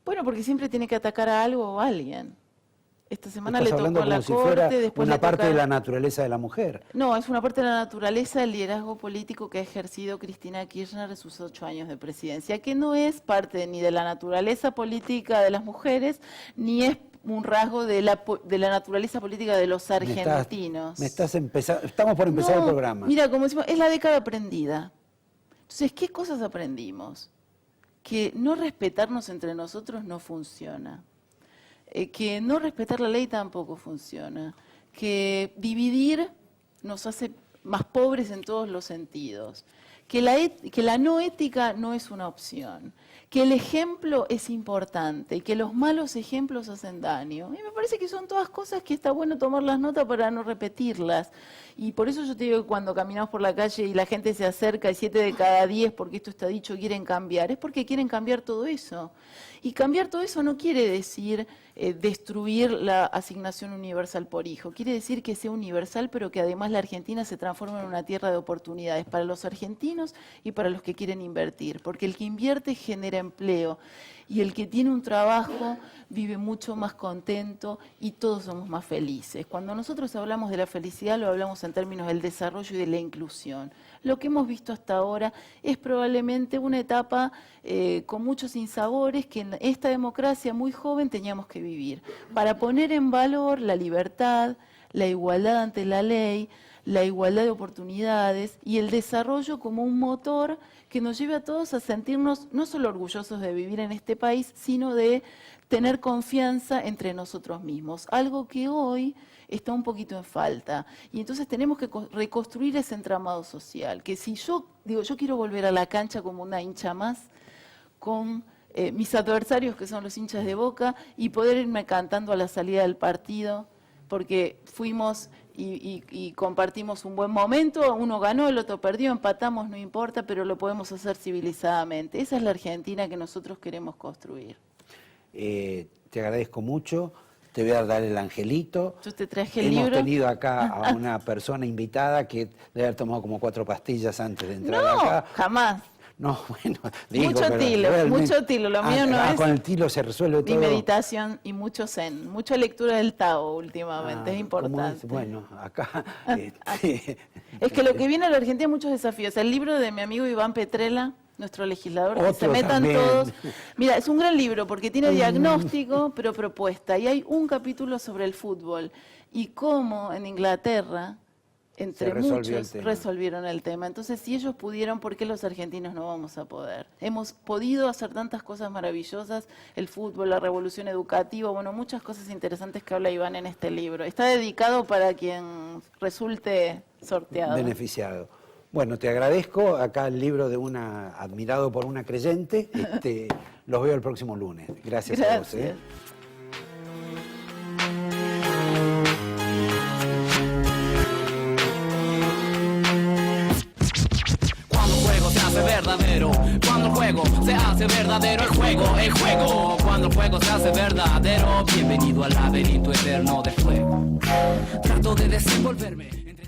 Bueno, porque siempre tiene que atacar a algo o a alguien. Esta semana Estás le tocó hablando a la como si fuera Corte, después una le parte toca... de la naturaleza de la mujer. No, es una parte de la naturaleza del liderazgo político que ha ejercido Cristina Kirchner en sus 8 años de presidencia, que no es parte ni de la naturaleza política de las mujeres, ni es un rasgo de la naturaleza política de los argentinos. Estamos por empezar el programa. Mira, como decimos, es la década aprendida. Entonces, ¿qué cosas aprendimos? Que no respetarnos entre nosotros no funciona. Que no respetar la ley tampoco funciona. Que dividir nos hace más pobres en todos los sentidos. Que la no ética no es una opción. Que el ejemplo es importante y que los malos ejemplos hacen daño. Y me parece que son todas cosas que está bueno tomar las notas para no repetirlas. Y por eso yo te digo que cuando caminamos por la calle y la gente se acerca y 7 de cada 10, porque esto está dicho, quieren cambiar, es porque quieren cambiar todo eso. Y cambiar todo eso no quiere decir destruir la asignación universal por hijo. Quiere decir que sea universal, pero que además la Argentina se transforme en una tierra de oportunidades para los argentinos y para los que quieren invertir. Porque el que invierte genera empleo y el que tiene un trabajo vive mucho más contento y todos somos más felices. Cuando nosotros hablamos de la felicidad lo hablamos en términos del desarrollo y de la inclusión. Lo que hemos visto hasta ahora es probablemente una etapa con muchos sinsabores que en esta democracia muy joven teníamos que vivir para poner en valor la libertad, la igualdad ante la ley, la igualdad de oportunidades y el desarrollo como un motor que nos lleve a todos a sentirnos no solo orgullosos de vivir en este país, sino de tener confianza entre nosotros mismos, algo que hoy está un poquito en falta. Y entonces tenemos que reconstruir ese entramado social, que si yo digo, yo quiero volver a la cancha como una hincha más, con mis adversarios que son los hinchas de Boca, y poder irme cantando a la salida del partido, porque fuimos y compartimos un buen momento, uno ganó, el otro perdió, empatamos, no importa, pero lo podemos hacer civilizadamente. Esa es la Argentina que nosotros queremos construir. Te agradezco mucho, te voy a dar el angelito. Yo te traje el Hemos libro. tenido acá a una persona invitada que debe haber tomado como 4 pastillas antes de entrar No, acá. jamás. No, bueno, digo, Mucho pero tilo, realmente- mucho tilo. Lo mío no es con el tilo se resuelve mi todo. meditación y mucho zen. Mucha lectura del Tao últimamente, es ¿cómo importante. es? Bueno, acá... Es que lo que viene a la Argentina muchos desafíos. El libro de mi amigo Iván Petrella, nuestro legislador, que se Otro metan también. todos. Mira, es un gran libro porque tiene diagnóstico, pero propuesta. Y hay un capítulo sobre el fútbol y cómo en Inglaterra, entre Se resolvió el muchos, tema. resolvieron el tema. Entonces, si ellos pudieron, ¿por qué los argentinos no vamos a poder? Hemos podido hacer tantas cosas maravillosas, el fútbol, la revolución educativa, bueno, muchas cosas interesantes que habla Iván en este libro. Está dedicado para quien resulte sorteado. Beneficiado. Bueno, te agradezco. Acá el libro de una admirado por una creyente. Los veo el próximo lunes. Gracias. a vos. Gracias. Cuando el juego se hace verdadero, cuando el juego se hace verdadero, el juego, cuando el juego se hace verdadero, bienvenido al laberinto eterno del juego. Trato de desenvolverme entre